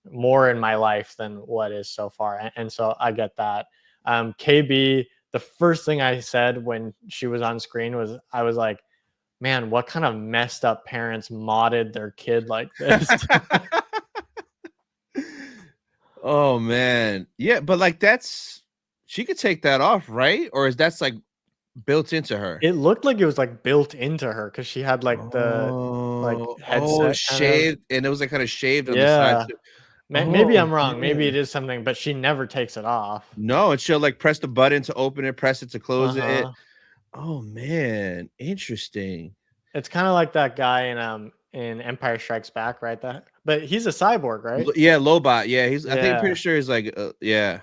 in my life than what is so far. And so I get that. KB, the first thing I said when she was on screen was, I was like, man, what kind of messed up parents modded their kid like this? Oh man. Yeah, but like that's she could take that off, right? Or is that's like built into her? It looked like it was like built into her because she had like the like Oh, headset kind of. shaved, and it was like kind of shaved on the side Yeah. too. Maybe Oh I'm wrong. Maybe man. it is something, but she never takes it off. No, and she'll like press the button to open it, press it to Uh close it. huh. Oh man, interesting. It's kind of like that guy in Empire Strikes Back, right? That, but he's a cyborg, right? Yeah, Lobot. Yeah, he's. I think I'm pretty Yeah. sure he's like. Yeah,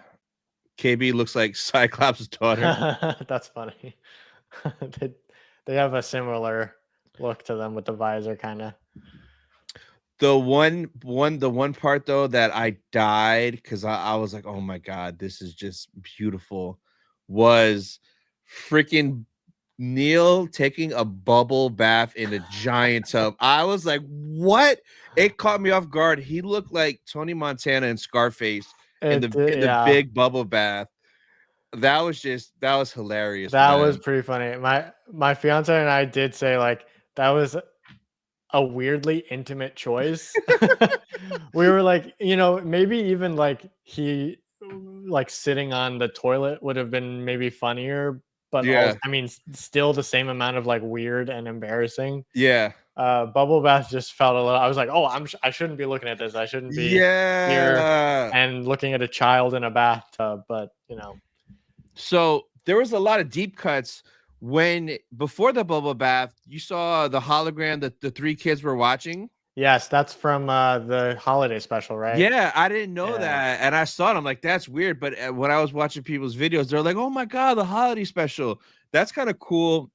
KB looks like Cyclops' daughter. That's funny. they, they have a similar look to them with the visor, kind of. The one part though that I died because I was like, oh my god, this is just beautiful. Was freaking Neil taking a bubble bath in a giant tub. I was like, what? It caught me off guard. He looked like Tony Montana and Scarface in the Yeah, big bubble bath. That was hilarious, that was man. pretty funny. My fiance and I did say like that was a weirdly intimate choice. We were like, you know, maybe even like he like sitting on the toilet would have been maybe funnier, but also, Yeah, I mean, still the same amount of like weird and embarrassing. yeah, Bubble bath just felt a little. I was like, oh, I shouldn't be looking at this. I shouldn't be here yeah. and looking at a child in a bathtub. But you know, So there was a lot of deep cuts when before the bubble bath. You saw the hologram that the three kids were watching. yes, that's from the holiday special, right? Yeah, I didn't know Yeah. that, and I saw it. I'm like, that's weird. But when I was watching people's videos, they're like, "Oh my god, the holiday special." That's kind of cool.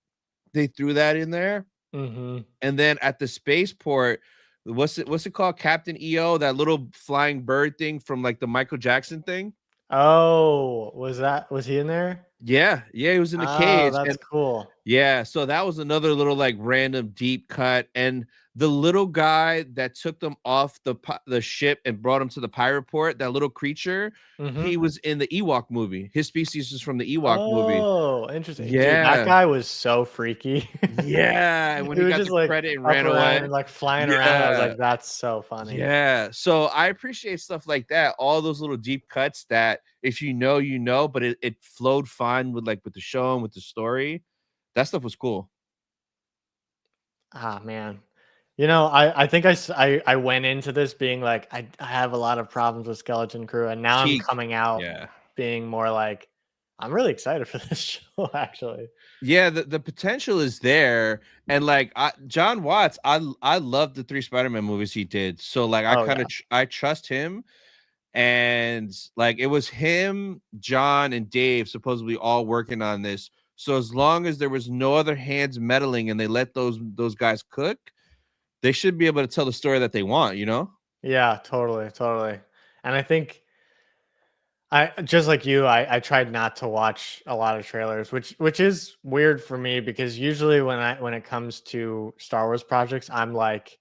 They threw that in there, Mm-hmm. and then at the spaceport, what's it called? Captain EO, that little flying bird thing from like the Michael Jackson thing. Oh, was he in there? Yeah, yeah, he was in the Oh, cage, that's and cool. yeah, so that was another little like random deep cut, and the little guy that took them off the ship and brought them to the pirate port, that little creature, Mm-hmm. he was in the Ewok movie. His species is from the Ewok movie. Oh, interesting. Dude, that Yeah, guy was so freaky. yeah, and when He he was got just the like credit and up ran around away. and like flying around. I was Yeah, like, that's so funny. yeah. So I appreciate stuff like that. All those little deep cuts that if you know, you know, but it flowed fine with like with the show and with the story. That stuff was cool. Ah, man. You know, I think I went into this being like, I have a lot of problems with Skeleton Crew, and now I'm Teak. coming out Yeah. being more like, I'm really excited for this show, actually. Yeah, the potential is there, and like John Watts, I love the three Spider-Man movies he did. So like I Oh kind yeah. of I trust him, and like it was him, John, and Dave supposedly all working on this. So as long as there was no other hands meddling and they let those guys cook, they should be able to tell the story that they want. You know? Yeah, totally, totally. And I think I just like you, I tried not to watch a lot of trailers, which is weird for me because usually when it comes to Star Wars projects, I'm like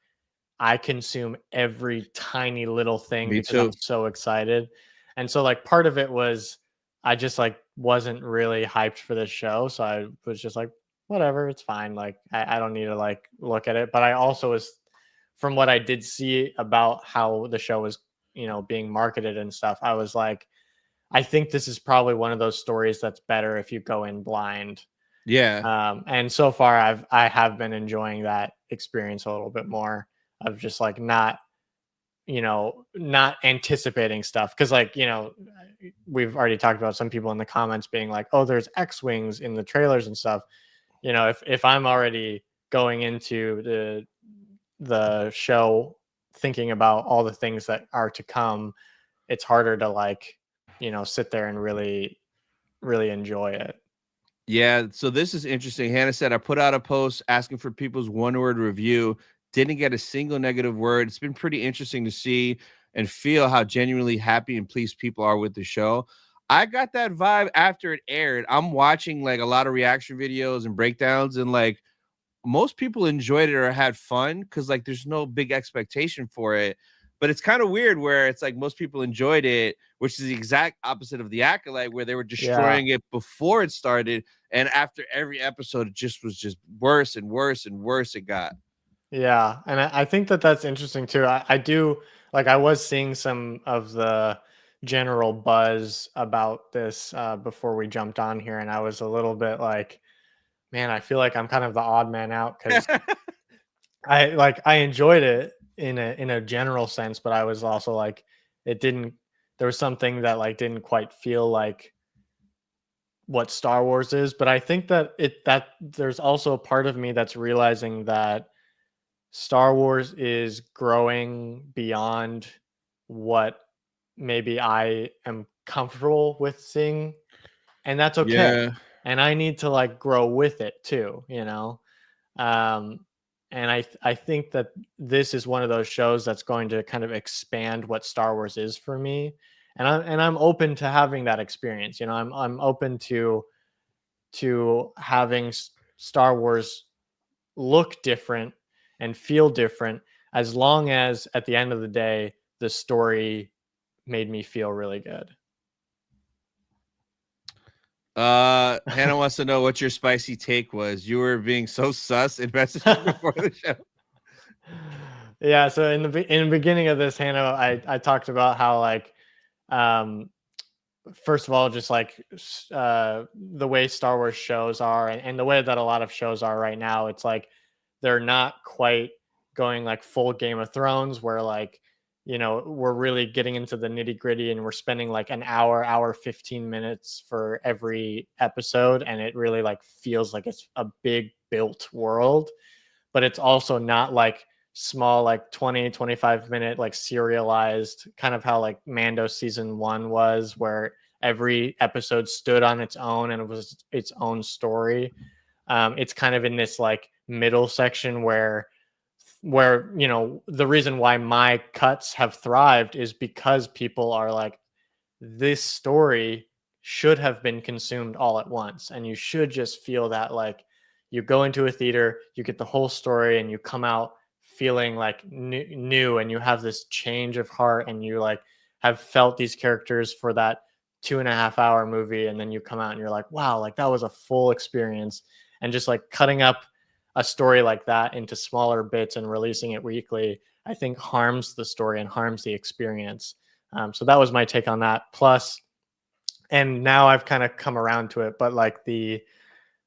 I consume every tiny little thing Me because I'm too. so excited. And so like part of it was I just like wasn't really hyped for this show. So I was just like, whatever, it's fine. Like I don't need to like look at it. But I also was from what I did see about how the show was, you know, being marketed and stuff, I was like, I think this is probably one of those stories that's better if you go in blind. Yeah. And so far I have been enjoying that experience a little bit more of just like not, you know, not anticipating stuff. Cause like, you know, we've already talked about some people in the comments being like, oh, there's X-Wings in the trailers and stuff. You know, if I'm already going into the show thinking about all the things that are to come, it's harder to like, you know, sit there and really enjoy it. Yeah, so this is interesting. Hannah said, I put out a post asking for people's one word review. didn't get a single negative word. It's been pretty interesting to see and feel how genuinely happy and pleased people are with the show. I got that vibe after it aired. I'm watching like a lot of reaction videos and breakdowns, and like most people enjoyed it or had fun because like there's no big expectation for it. But it's kind of weird where it's like most people enjoyed it, which is the exact opposite of the Acolyte, where they were Yeah. destroying it before it started, and after every episode, it just was just worse and worse and worse it got. Yeah, and I think that that's interesting too. I do like I was seeing some of the general buzz about this before we jumped on here, and I was a little bit like, man, I feel like I'm kind of the odd man out because I enjoyed it in a general sense, but I was also like, it didn't. There was something that like didn't quite feel like what Star Wars is, but I think that that there's also a part of me that's realizing that Star Wars is growing beyond what maybe I am comfortable with seeing, and that's okay. Yeah. And I need to like grow with it too, you know. Um, and I think that this is one of those shows that's going to kind of expand what Star Wars is for me, and I'm open to having that experience. You know, I'm open to having Star Wars look different and feel different as long as at the end of the day the story made me feel really good. Hannah wants to know what your spicy take was. You were being so sus in messages before the show. Yeah, so in the beginning of this, Hannah, I talked about how like um first of all, just like the way Star Wars shows are, and the way that a lot of shows are right now, it's like they're not quite going like full Game of Thrones, where like we're really getting into the nitty gritty, and we're spending like an hour 15 minutes for every episode, and it really like feels like it's a big built world, but it's also not like small like 20-25 minute like serialized kind of how like Mando season 1 was, where every episode stood on its own and it was its own story. It's kind of in this like middle section where the reason why my cuts have thrived is because people are like, this story should have been consumed all at once, and you should just feel that like you go into a theater, you get the whole story, and you come out feeling like new, and you have this change of heart, and you like have felt these characters for that 2.5 hour movie, and then you come out and you're like, wow, like that was a full experience. And just like cutting up a story like that into smaller bits and releasing it weekly, I think harms the story and harms the experience. So that was my take on that. Plus, and now I've kind of come around to it, but like the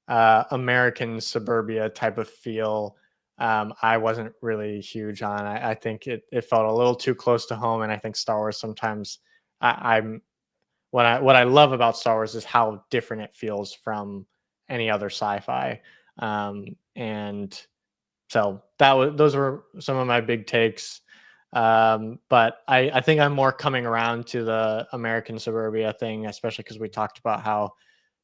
American suburbia type of feel, I wasn't really huge on. I think it felt a little too close to home, and I think Star Wars sometimes I'm what I love about Star Wars is how different it feels from any other sci-fi, and so those were some of my big takes. But I think I'm more coming around to the American suburbia thing, especially because we talked about how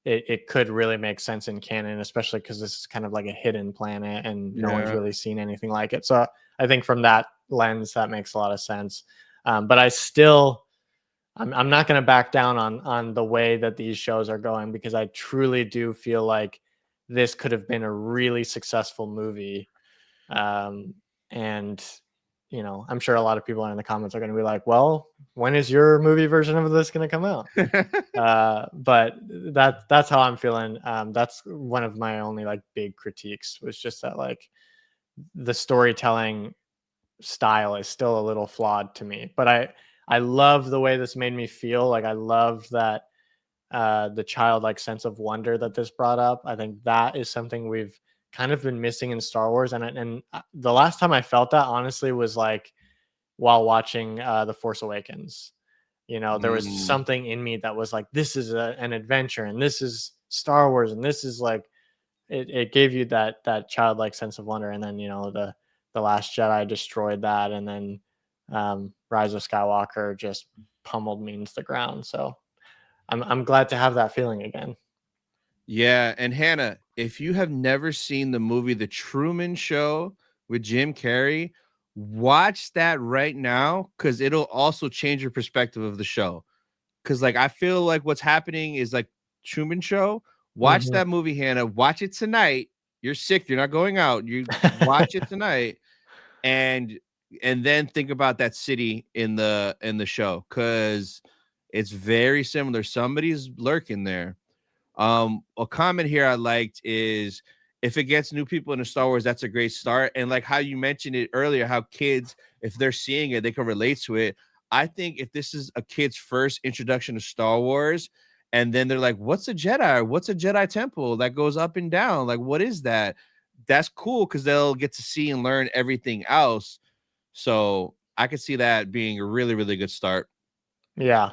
it could really make sense in canon, especially because this is kind of like a hidden planet and no one's Yeah. really seen anything like it. So I think from that lens, that makes a lot of sense. But I'm not going to back down on the way that these shows are going, because I truly do feel like this could have been a really successful movie. And I'm sure a lot of people in the comments are going to be like, well, when is your movie version of this going to come out? But that's how I'm feeling. That's one of my only like big critiques, was just that like the storytelling style is still a little flawed to me. But I love the way this made me feel. Like I love that the childlike sense of wonder that this brought up. I think that is something we've kind of been missing in Star Wars. And the last time I felt that honestly was like while watching The Force Awakens. There was Mm. something in me that was like, this is an adventure, and this is Star Wars, and this is like it gave you that childlike sense of wonder. And then the Last Jedi destroyed that, and then Rise of Skywalker just pummeled me into the ground. So I'm glad to have that feeling again. Yeah, and Hannah, if you have never seen the movie The Truman Show with Jim Carrey. Watch that right now because it'll also change your perspective of the show. Because like I feel like what's happening is like Truman Show. Watch Mhm. that movie, Hannah. Watch it tonight. You're sick. You're not going out. You watch it tonight, and then think about that city in the show because it's very similar. Somebody's lurking there. A comment here I liked is if it gets new people into Star Wars, that's a great start. And like how you mentioned it earlier, how kids, if they're seeing it, they can relate to it. I think if this is a kid's first introduction to Star Wars, and then they're like, "What's a Jedi? What's a Jedi temple that goes up and down? Like, what is that?" That's cool because they'll get to see and learn everything else. So I could see that being a really, really good start. Yeah.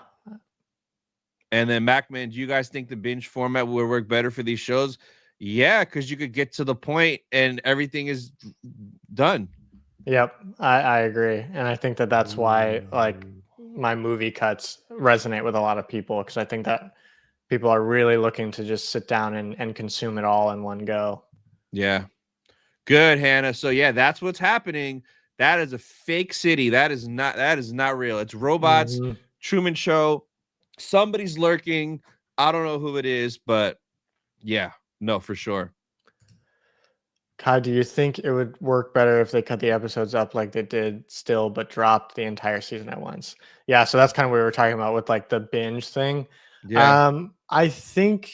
And then Macman, do you guys think the binge format will work better for these shows? Yeah, because you could get to the point and everything is done. Yep. I agree. And I think that that's why like my movie cuts resonate with a lot of people because I think that people are really looking to just sit down and consume it all in one go. Yeah. Good, Hannah. So yeah, that's what's happening. That is a fake city. That is not real. It's robots, Mhm. Truman Show. Somebody's lurking. I don't know who it is, but yeah, no, for sure. Kai, do you think it would work better if they cut the episodes up like they did still, but dropped the entire season at once? Yeah, so that's kind of what we were talking about with like the binge thing. Yeah. I think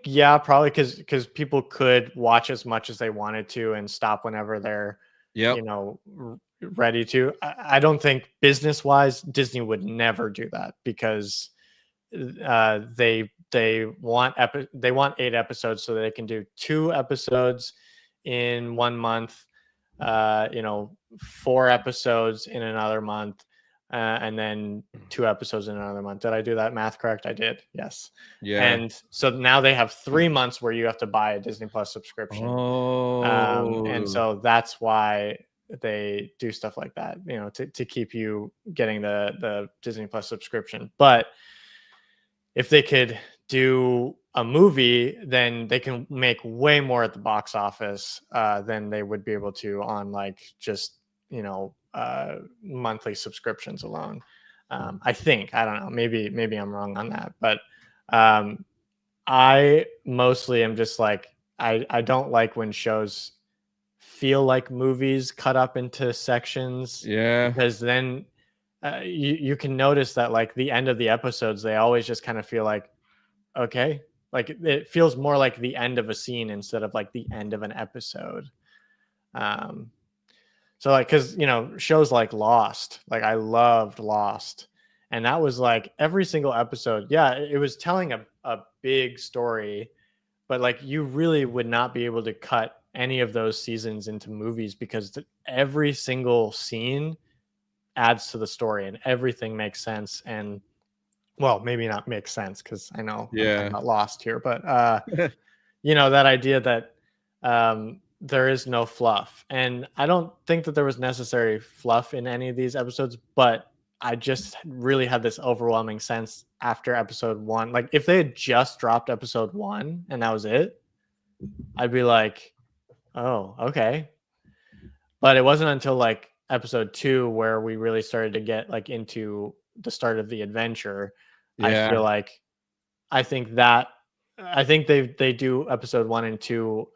yeah, probably because people could watch as much as they wanted to and stop whenever they're Yep. ready to. I don't think business wise Disney would never do that because they want they want 8 episodes so they can do 2 episodes in 1 month, 4 episodes in another month, and then 2 episodes in another month. Did I do that math correct? I did. Yes. Yeah. And so now they have 3 months where you have to buy a Disney Plus subscription. And Oh. so that's why they do stuff like that, to keep you getting the Disney Plus subscription. But if they could do a movie, then they can make way more at the box office than they would be able to on like just monthly subscriptions alone. I think I don't know. Maybe I'm wrong on that, but um, I mostly am just like I don't like when shows feel like movies cut up into sections Yeah. because then you can notice that like the end of the episodes they always just kind of feel like okay, like it feels more like the end of a scene instead of like the end of an episode. um so like because shows like Lost, like I loved Lost, and that was like every single episode, yeah, it was telling a big story, but like you really would not be able to cut any of those seasons into movies because every single scene adds to the story and everything makes sense. And well, maybe not make sense because I know I'm talking Yeah. about Lost here, but that idea that there is no fluff, and I don't think that there was necessary fluff in any of these episodes, but I just really had this overwhelming sense after episode one. Like if they had just dropped episode one and that was it, I'd be like, oh, okay. But it wasn't until like episode two where we really started to get like into the start of the adventure. I Yeah. feel like I think that I think they do episode one and two.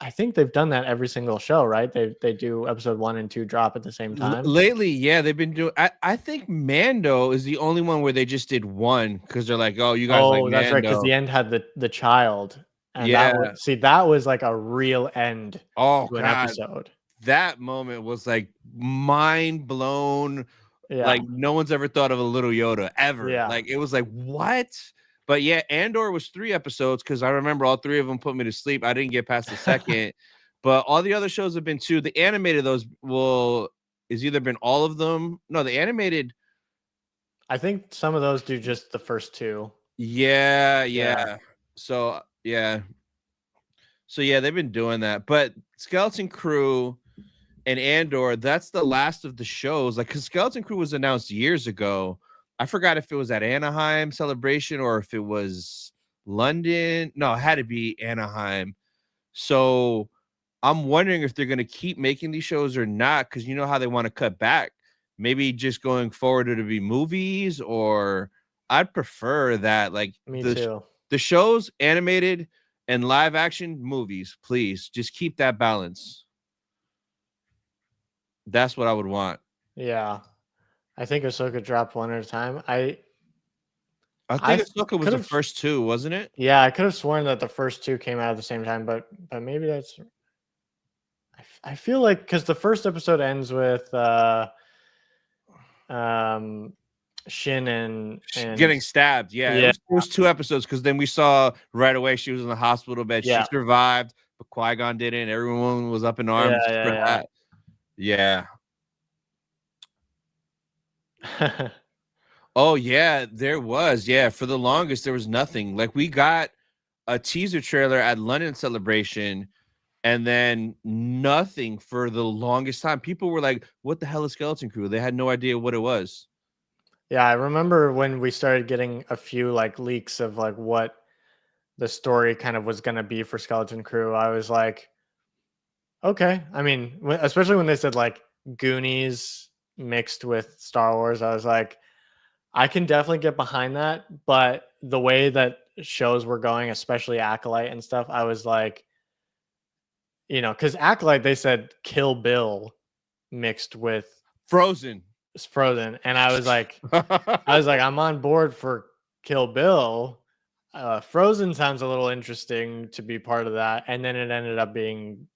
I think they've done that every single show, right? They do episode one and two drop at the same time. Lately, yeah, they've been doing. I think Mando is the only one where they just did one because they're like, oh, you guys like Oh, that's right, because Mando. the end had the child, and Yeah. that was like a real end Oh to an God, episode. that moment was like mind blown. Yeah, Like no one's ever thought of a little Yoda ever. yeah. Like it was like what? But yeah, Andor was 3 episodes because I remember all 3 of them put me to sleep. I didn't get past the second, but all the other shows have been 2. The animated those will is either been all of them. No, the animated. I think some of those do just the first two. Yeah, Yeah. yeah. So yeah, so yeah, they've been doing that. But Skeleton Crew and Andor, that's the last of the shows. Like, because Skeleton Crew was announced years ago. I forgot if it was at Anaheim Celebration or if it was London. No, it had to be Anaheim. So I'm wondering if they're going to keep making these shows or not, because you know how they want to cut back. Maybe just going forward to be movies, or I'd prefer that like Me too. the shows, animated and live action movies. Please just keep that balance. That's what I would want. Yeah. I think Ahsoka dropped one at a time. I I think Ahsoka was could the have, first two, wasn't it? yeah, I could have sworn that the first two came out at the same time, but maybe that's. I feel like because the first episode ends with um Shin and Getting stabbed. Yeah, yeah, it was 2 episodes, because then we saw right away she was in the hospital bed. She yeah, survived, but Qui-Gon didn't. Everyone was up in yeah, arms for yeah, that. Yeah. yeah. Oh yeah, there was. Yeah, for the longest there was nothing. Like we got a teaser trailer at London Celebration, and then nothing for the longest time. People were like, "What the hell is Skeleton Crew?" They had no idea what it was. Yeah, I remember when we started getting a few like leaks of like what the story kind of was going to be for Skeleton Crew. I was like, okay. I mean, especially when they said like Goonies mixed with Star Wars, I was like, I can definitely get behind that. But the way that shows were going, especially Acolyte and stuff, I was like, because Acolyte, they said Kill Bill mixed with Frozen. Frozen. And I was like, I'm on board for Kill Bill. Frozen sounds a little interesting to be part of that. And then it ended up being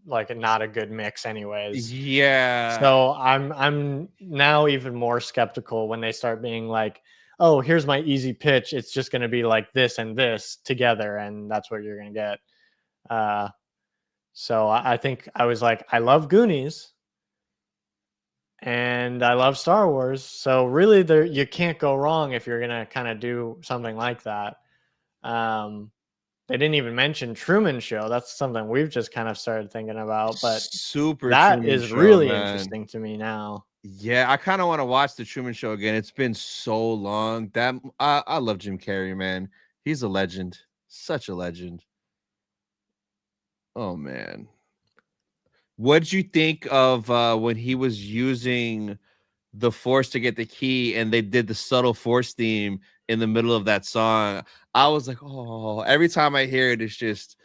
like not a good mix anyways. Yeah. So I'm now even more skeptical when they start being like, oh, here's my easy pitch. It's just going to be like this and this together, and that's what you're going to get. So I think I was like, I love Goonies and I love Star Wars. So really, there you can't go wrong if you're going to kind of do something like that. They didn't even mention Truman Show. That's something we've just kind of started thinking about, but Super that Truman is Show, really man. interesting to me now. Yeah, I kind of want to watch the Truman Show again. It's been so long. That I love Jim Carrey, man. He's a legend. Such a legend. Oh man. What did you think of when he was using the force to get the key and they did the subtle force theme in the middle of that song? I was like, oh, every time I hear it, it's just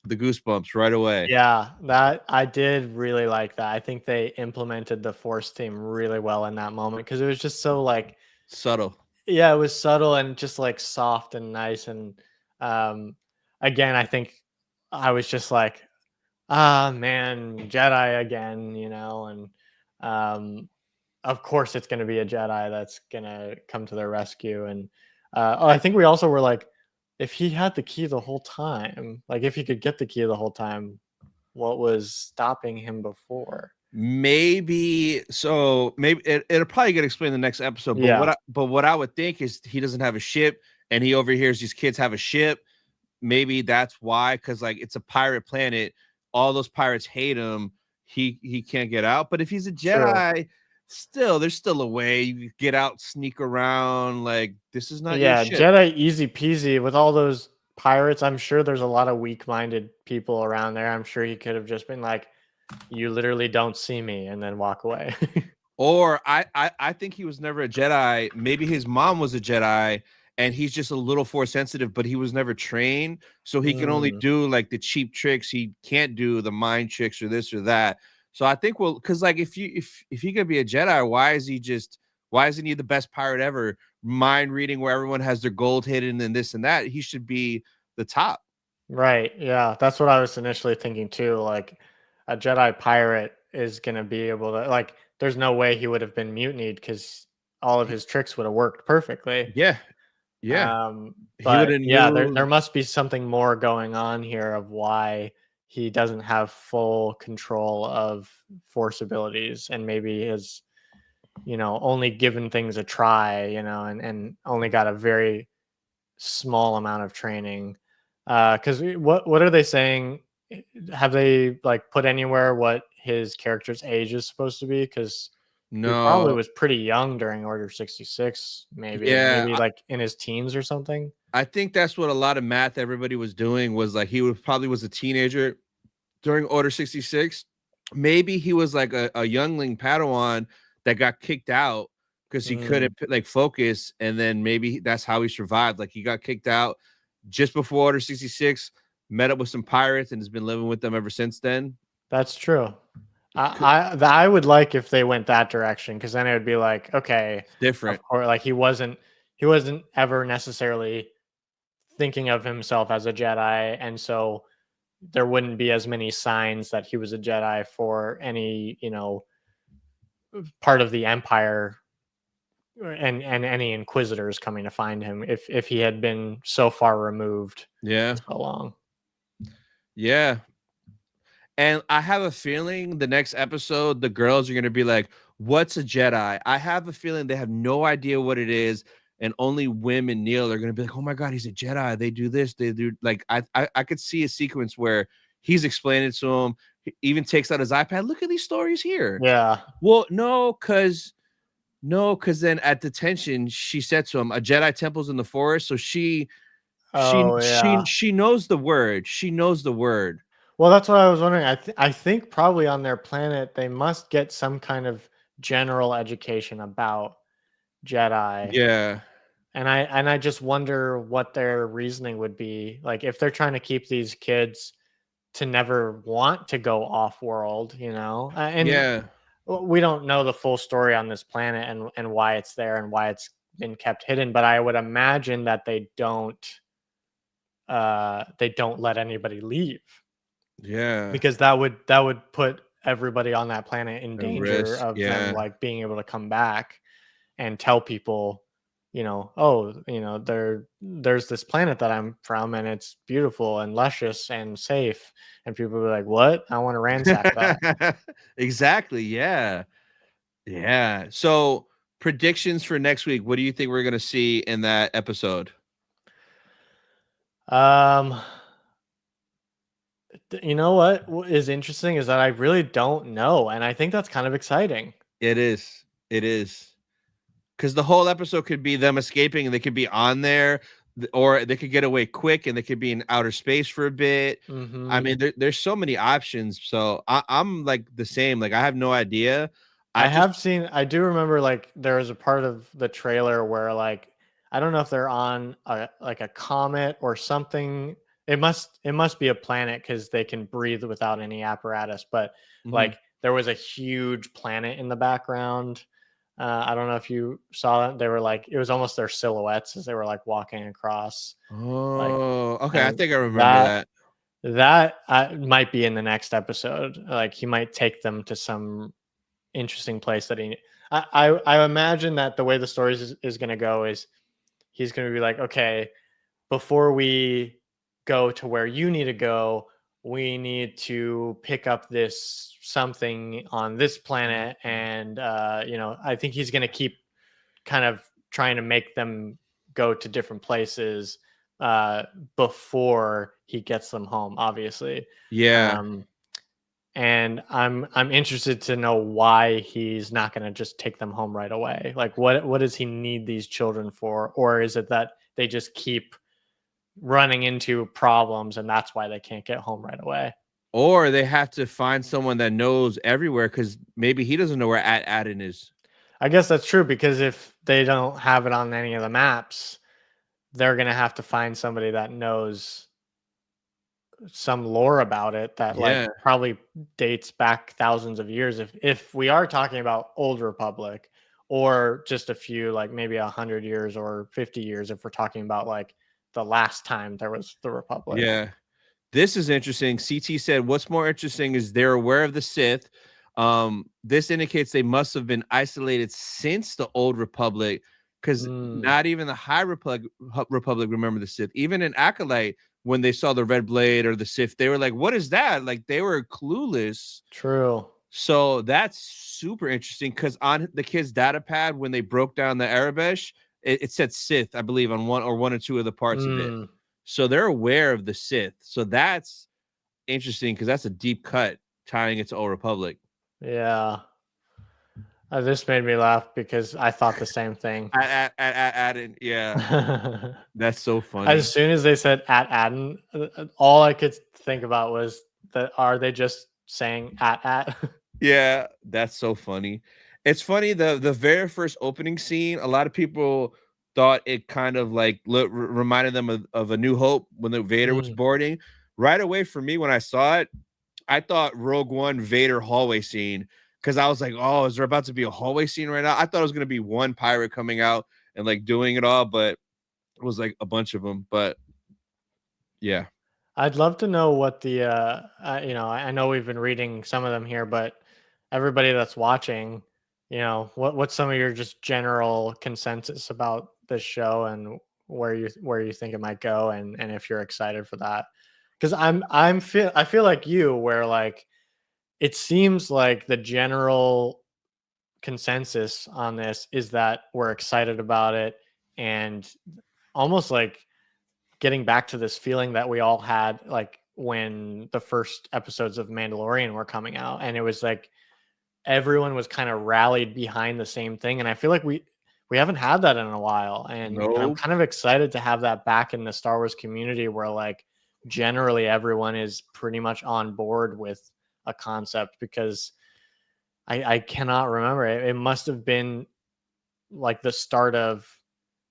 the goosebumps right away. Yeah, that I did really like that. I think they implemented the force theme really well in that moment because it was just so like, Subtle. yeah, it was subtle and just like soft and nice. And um, again, I think I was just like, ah, man, Jedi again, and um, of course it's going to be a Jedi that's going to come to their rescue. And I think we also were like, if he had the key the whole time, like if he could get the key the whole time, what was stopping him before? Maybe so. Maybe it'll probably get explained in the next episode. But Yeah, what I would think is he doesn't have a ship, and he overhears these kids have a ship. Maybe that's why, because like it's a pirate planet. All those pirates hate him. He can't get out. But if he's a true. Jedi, still there's still a way you can get out, sneak around. Like this is not your Yeah, ship. Jedi easy peasy with all those pirates. I'm sure there's a lot of weak-minded people around there. I'm sure he could have just been like, "You literally don't see me," and then walk away. Or I think he was never a Jedi. Maybe his mom was a Jedi and he's just a little force sensitive, but he was never trained. So he can only Mm, do like the cheap tricks. He can't do the mind tricks or this or that. So I think because like if he could be a Jedi, why isn't he the best pirate ever? Mind reading where everyone has their gold hidden and this and that. He should be the top. right. Yeah, that's what I was initially thinking too. Like a Jedi pirate is gonna be able to like. There's no way he would have been mutinied because all of his tricks would have worked perfectly. Yeah, yeah. He would But have yeah, there knew. must be something more going on here of why he doesn't have full control of force abilities and maybe has, only given things a try, and only got a very small amount of training. Because what are they saying? Have they like put anywhere what his character's age is supposed to be? Because he probably No. was pretty young during Order 66, maybe Yeah, like in his teens or something. I think that's what a lot of math everybody was doing was like he was probably was a teenager during Order 66, maybe he was like a youngling Padawan that got kicked out because he couldn't like focus, and then maybe that's how he survived. Like he got kicked out just before Order 66, met up with some pirates, and has been living with them ever since then. That's true. I would like if they went that direction, because then it would be like, okay, It's different. of course, like he wasn't ever necessarily thinking of himself as a Jedi, and so there wouldn't be as many signs that he was a Jedi for any, part of the Empire and any Inquisitors coming to find him, if he had been so far removed Yeah. for so long. Yeah. And I have a feeling the next episode, the girls are going to be like, what's a Jedi? I have a feeling they have no idea what it is. And only Wim and Neil are going to be like, oh my God, he's a Jedi. They do this. They do like, I could see a sequence where he's explaining to him. He even takes out his iPad. Look at these stories here. Yeah. Well, no, because then at detention, she said to him, a Jedi temple's in the forest. So she knows the word. She knows the word. Well, that's what I was wondering. I think probably on their planet they must get some kind of general education about Jedi. Yeah. And I just wonder what their reasoning would be. Like if they're trying to keep these kids to never want to go off world, and Yeah. we don't know the full story on this planet and why it's there and why it's been kept hidden, but I would imagine that they don't let anybody leave. Yeah. Because that would put everybody on that planet in danger risk, of yeah. them like being able to come back and tell people, there's this planet that I'm from and it's beautiful and luscious and safe. And people will be like, what? I want to ransack that. Exactly. Yeah. Yeah. So predictions for next week. What do you think we're going to see in that episode? You know what is interesting is that I really don't know. And I think that's kind of exciting. It is. It is. Because the whole episode could be them escaping and they could be on there, or they could get away quick and they could be in outer space for a bit. Mm-hmm. I mean, there's so many options. So I'm like the same. Like I have no idea. I do remember like there was a part of the trailer where like, I don't know if they're on a comet or something. It must be a planet because they can breathe without any apparatus. But like there was a huge planet in the background. I don't know if you saw that. They were like, it was almost their silhouettes as they were like walking across. Oh, okay. I think I remember that might be in the next episode. Like he might take them to some interesting place that I imagine that the way the story is going to go is he's going to be like, okay, before we go to where you need to go, we need to pick up this something on this planet. And, I think he's going to keep kind of trying to make them go to different places before he gets them home, obviously. Yeah. And I'm interested to know why he's not going to just take them home right away. Like what does he need these children for? Or is it that they just keep running into problems and that's why they can't get home right away? Or they have to find someone that knows everywhere because maybe he doesn't know where Aden is. I guess that's true, because if they don't have it on any of the maps, they're going to have to find somebody that knows some lore about it that like probably dates back thousands of years. If we are talking about Old Republic, or just a few, like maybe 100 years or 50 years, if we're talking about like the last time there was the Republic. Yeah. This is interesting. CT said, what's more interesting is they're aware of the Sith. This indicates they must have been isolated since the Old Republic, because not even the High Republic remember the Sith. Even in Acolyte, when they saw the red blade or the Sith, they were like, what is that? Like they were clueless. True. So that's super interesting, because on the kid's data pad, when they broke down the Arabesh, it said Sith, I believe, on one or two of the parts of it. So they're aware of the Sith. So that's interesting, because that's a deep cut tying it to Old Republic. Yeah. This made me laugh because I thought the same thing. Yeah. That's so funny. As soon as they said at Aden, all I could think about was that are they just saying at? Yeah, that's so funny. It's funny the very first opening scene. A lot of people thought it kind of like reminded them of A New Hope when the Vader was Mm. boarding. Right away for me when I saw it, I thought Rogue One Vader hallway scene because I was like, oh, is there about to be a hallway scene right now? I thought it was gonna be one pirate coming out and like doing it all, but it was like a bunch of them. But yeah, I'd love to know what the I know we've been reading some of them here, but everybody that's watching, what's some of your just general consensus about this show and where you think it might go, and if you're excited for that. Because I feel like you, where like it seems like the general consensus on this is that we're excited about it, and almost like getting back to this feeling that we all had like when the first episodes of Mandalorian were coming out, and it was like everyone was kind of rallied behind the same thing, and I feel like we haven't had that in a while, and I'm no, kind of excited to have that back in the Star Wars community where like generally everyone is pretty much on board with a concept, because I cannot remember it. It must have been like the start of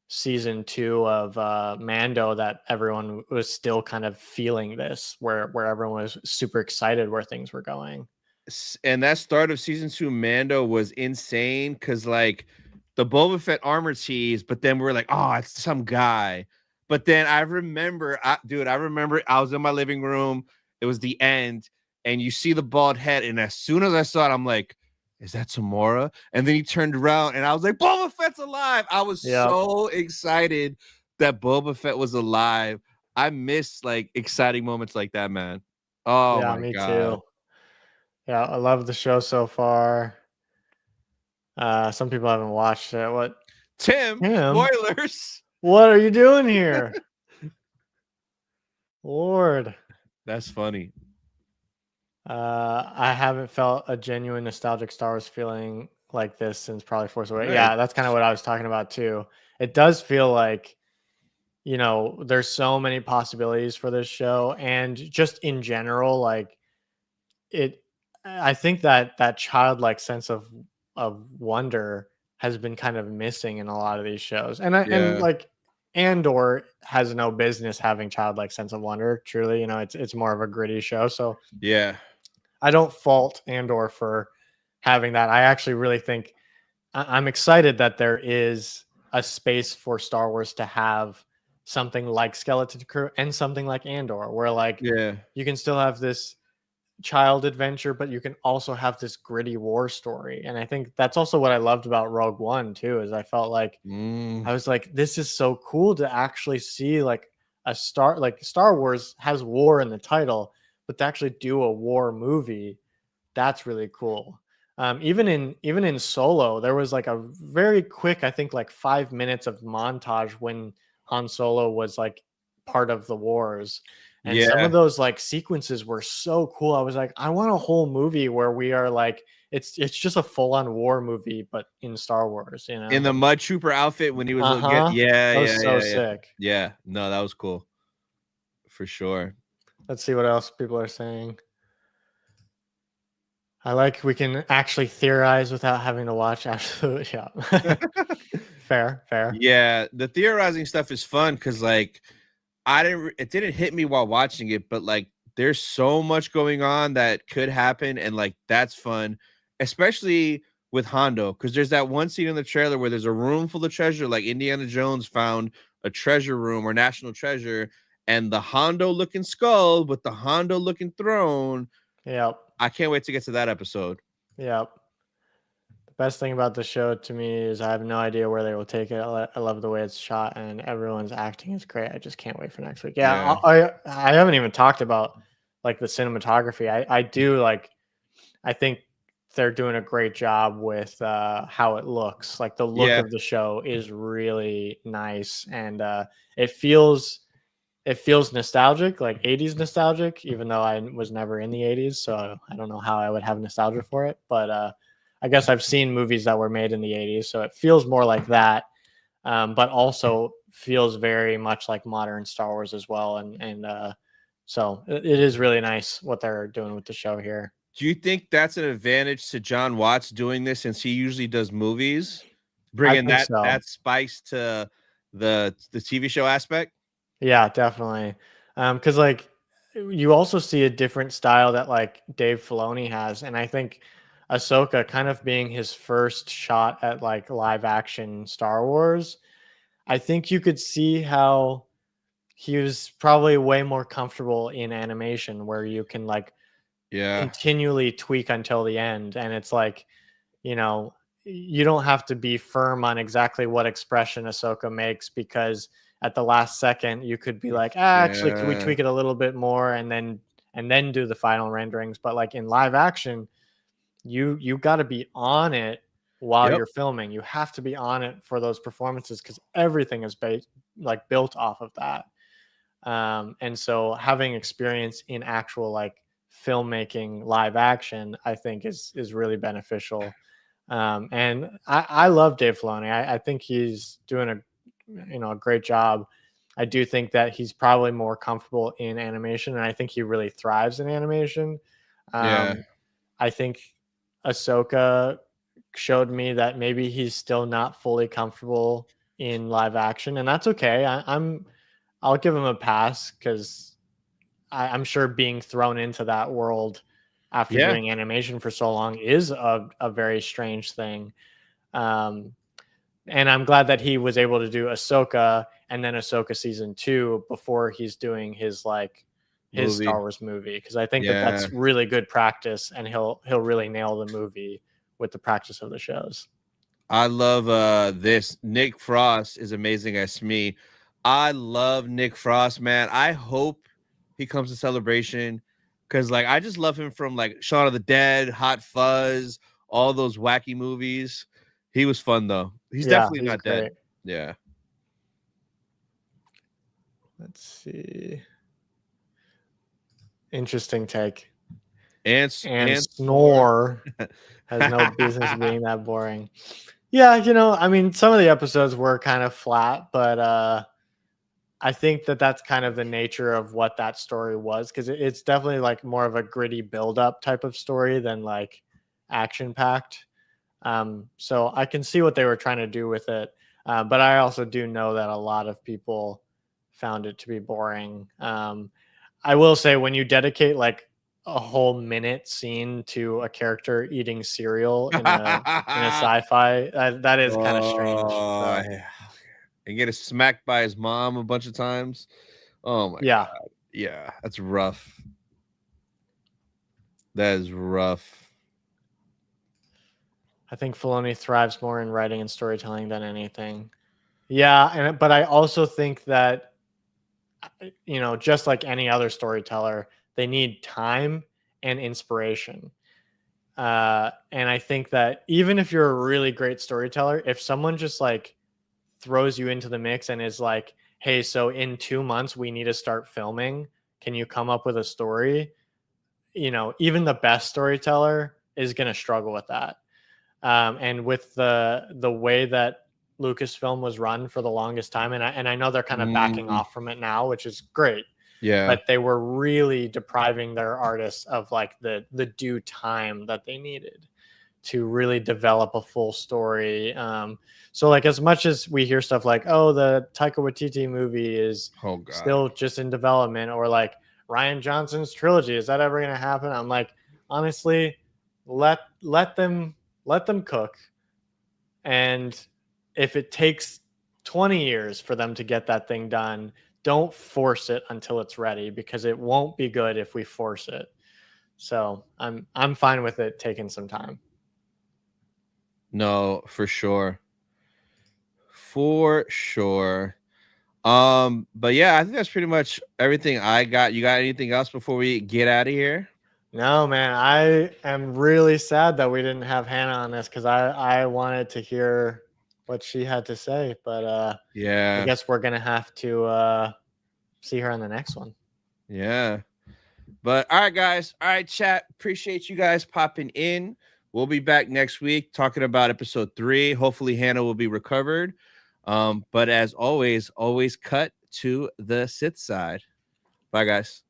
season 2 of Mando that everyone was still kind of feeling this, where everyone was super excited where things were going. and that start of season 2 Mando was insane because like the Boba Fett armor tease, but then we are like, oh, it's some guy. But then I remember, I remember I was in my living room. It was the end, and you see the bald head, and as soon as I saw it, I'm like, is that Tamora? And then he turned around, and I was like, Boba Fett's alive! I was Yeah, so excited that Boba Fett was alive. I miss like exciting moments like that, man. Oh yeah, my me god. too. Yeah, I love the show so far. Some people haven't watched it. What, Tim, Tim? spoilers. What are you doing here, Lord? That's funny. I haven't felt a genuine nostalgic Star Wars feeling like this since probably Force Awakens. Nice. Yeah, that's kind of what I was talking about too. It does feel like, there's so many possibilities for this show, and just in general, like it. I think that childlike sense of wonder has been kind of missing in a lot of these shows, and Yeah. like Andor has no business having childlike sense of wonder. Truly, it's more of a gritty show, so Yeah. I don't fault Andor for having that. I actually really think I'm excited that there is a space for Star Wars to have something like Skeleton Crew and something like Andor, where like Yeah. you can still have this child adventure, but you can also have this gritty war story. And I think that's also what I loved about Rogue One too, is I felt like Mm, I was like, this is so cool to actually see like like Star Wars has war in the title, but to actually do a war movie, that's really cool. Even in Solo, there was like a very quick, I think like 5 minutes of montage when Han Solo was like part of the wars. And some of yeah. those like sequences were so cool. I was like, I want a whole movie where we are like, it's just a full-on war movie, but in Star Wars, In the Mud Trooper outfit when he was get Uh-huh. yeah, That was yeah, so yeah, yeah. sick. Yeah. No, that was cool. For sure. Let's see what else people are saying. I like we can actually theorize without having to watch. Absolutely, yeah. Fair, fair. Yeah, the theorizing stuff is fun because like it didn't hit me while watching it, but like there's so much going on that could happen, and like that's fun, especially with Hondo, because there's that one scene in the trailer where there's a room full of treasure, like Indiana Jones found a treasure room or national treasure, and the Hondo looking skull with the Hondo looking throne. Yep, I can't wait to get to that episode. yep. The best thing about the show to me is I have no idea where they will take it. I love the way it's shot, and everyone's acting is great. I just can't wait for next week. Yeah, Yeah, I haven't even talked about like the cinematography. I do like. I think they're doing a great job with how it looks. Like the look yeah, of the show is really nice, and it feels nostalgic, like 80s nostalgic, even though I was never in the 80s. So I don't know how I would have nostalgia for it. But I guess I've seen movies that were made in the 80s. So it feels more like that, but also feels very much like modern Star Wars as well. And So it is really nice what they're doing with the show here. Do you think that's an advantage to John Watts doing this, since he usually does movies, I bringing think so. that spice to the TV show aspect? Yeah, definitely. Because like you also see a different style that like Dave Filoni has, and I think Ahsoka kind of being his first shot at like live action Star Wars. I think you could see how he was probably way more comfortable in animation, where you can like Yeah. continually tweak until the end, and it's like, you know, you don't have to be firm on exactly what expression Ahsoka makes, because at the last second you could be like, actually, could we Yeah. tweak it a little bit more, and then do the final renderings. But like in live action, you got to be on it while Yep. you're filming. You have to be on it for those performances, because everything is based like built off of that. And so having experience in actual like filmmaking live action, I think is really beneficial. And I love Dave Filoni. I think he's doing a great job. I do think that he's probably more comfortable in animation, and I think he really thrives in animation. Yeah. Um, I think Ahsoka showed me that maybe he's still not fully comfortable in live action, and that's okay. I'll give him a pass, because I'm sure being thrown into that world after Yeah. doing animation for so long is a very strange thing. Um, and I'm glad that he was able to do Ahsoka and then Ahsoka season 2 before he's doing his Movie. Star Wars movie, because I think that Yeah. that's really good practice, and he'll really nail the movie with the practice of the shows. I love this. Nick Frost is amazing as Smee. I love Nick Frost, man. I hope he comes to Celebration, because like I just love him from like Shaun of the Dead, Hot Fuzz, all those wacky movies. He was fun though. He's Yeah, definitely he's not dead. great. Yeah. Let's see. Interesting take. And And Snore. Snore has no business being that boring. Yeah, I mean, some of the episodes were kind of flat, but I think that that's kind of the nature of what that story was, because it's definitely like more of a gritty build-up type of story than like action packed. So I can see what they were trying to do with it, but I also do know that a lot of people found it to be boring. I will say, when you dedicate like a whole minute scene to a character eating cereal in a sci-fi, that is kind of strange. Oh, So yeah. And get smacked by his mom a bunch of times. Oh my yeah, god. Yeah, that's rough. That is rough. I think Filoni thrives more in writing and storytelling than anything. Yeah, but I also think that just like any other storyteller, they need time and inspiration. And I think that even if you're a really great storyteller, if someone just like throws you into the mix and is like, hey, so in 2 months we need to start filming, can you come up with a story? Even the best storyteller is going to struggle with that. And with the way that Lucasfilm was run for the longest time, and I know they're kind of backing Mm, off from it now, which is great, yeah. but they were really depriving their artists of like the due time that they needed to really develop a full story. So like, as much as we hear stuff like, oh, the Taika Waititi movie is Oh god. still just in development, or like Ryan Johnson's trilogy, is that ever going to happen? I'm like, honestly, let them cook. And if it takes 20 years for them to get that thing done, don't force it until it's ready, because it won't be good if we force it. So I'm fine with it taking some time. No, for sure. For sure. But yeah, I think that's pretty much everything I got. You got anything else before we get out of here? No, man, I am really sad that we didn't have Hannah on this, because I wanted to hear what she had to say. But I Yeah. guess we're gonna have to see her on the next one. Yeah. But all right, guys. All right, chat. Appreciate you guys popping in. We'll be back next week talking about episode 3. Hopefully, Hannah will be recovered. But as always cut to the Sith side. Bye, guys.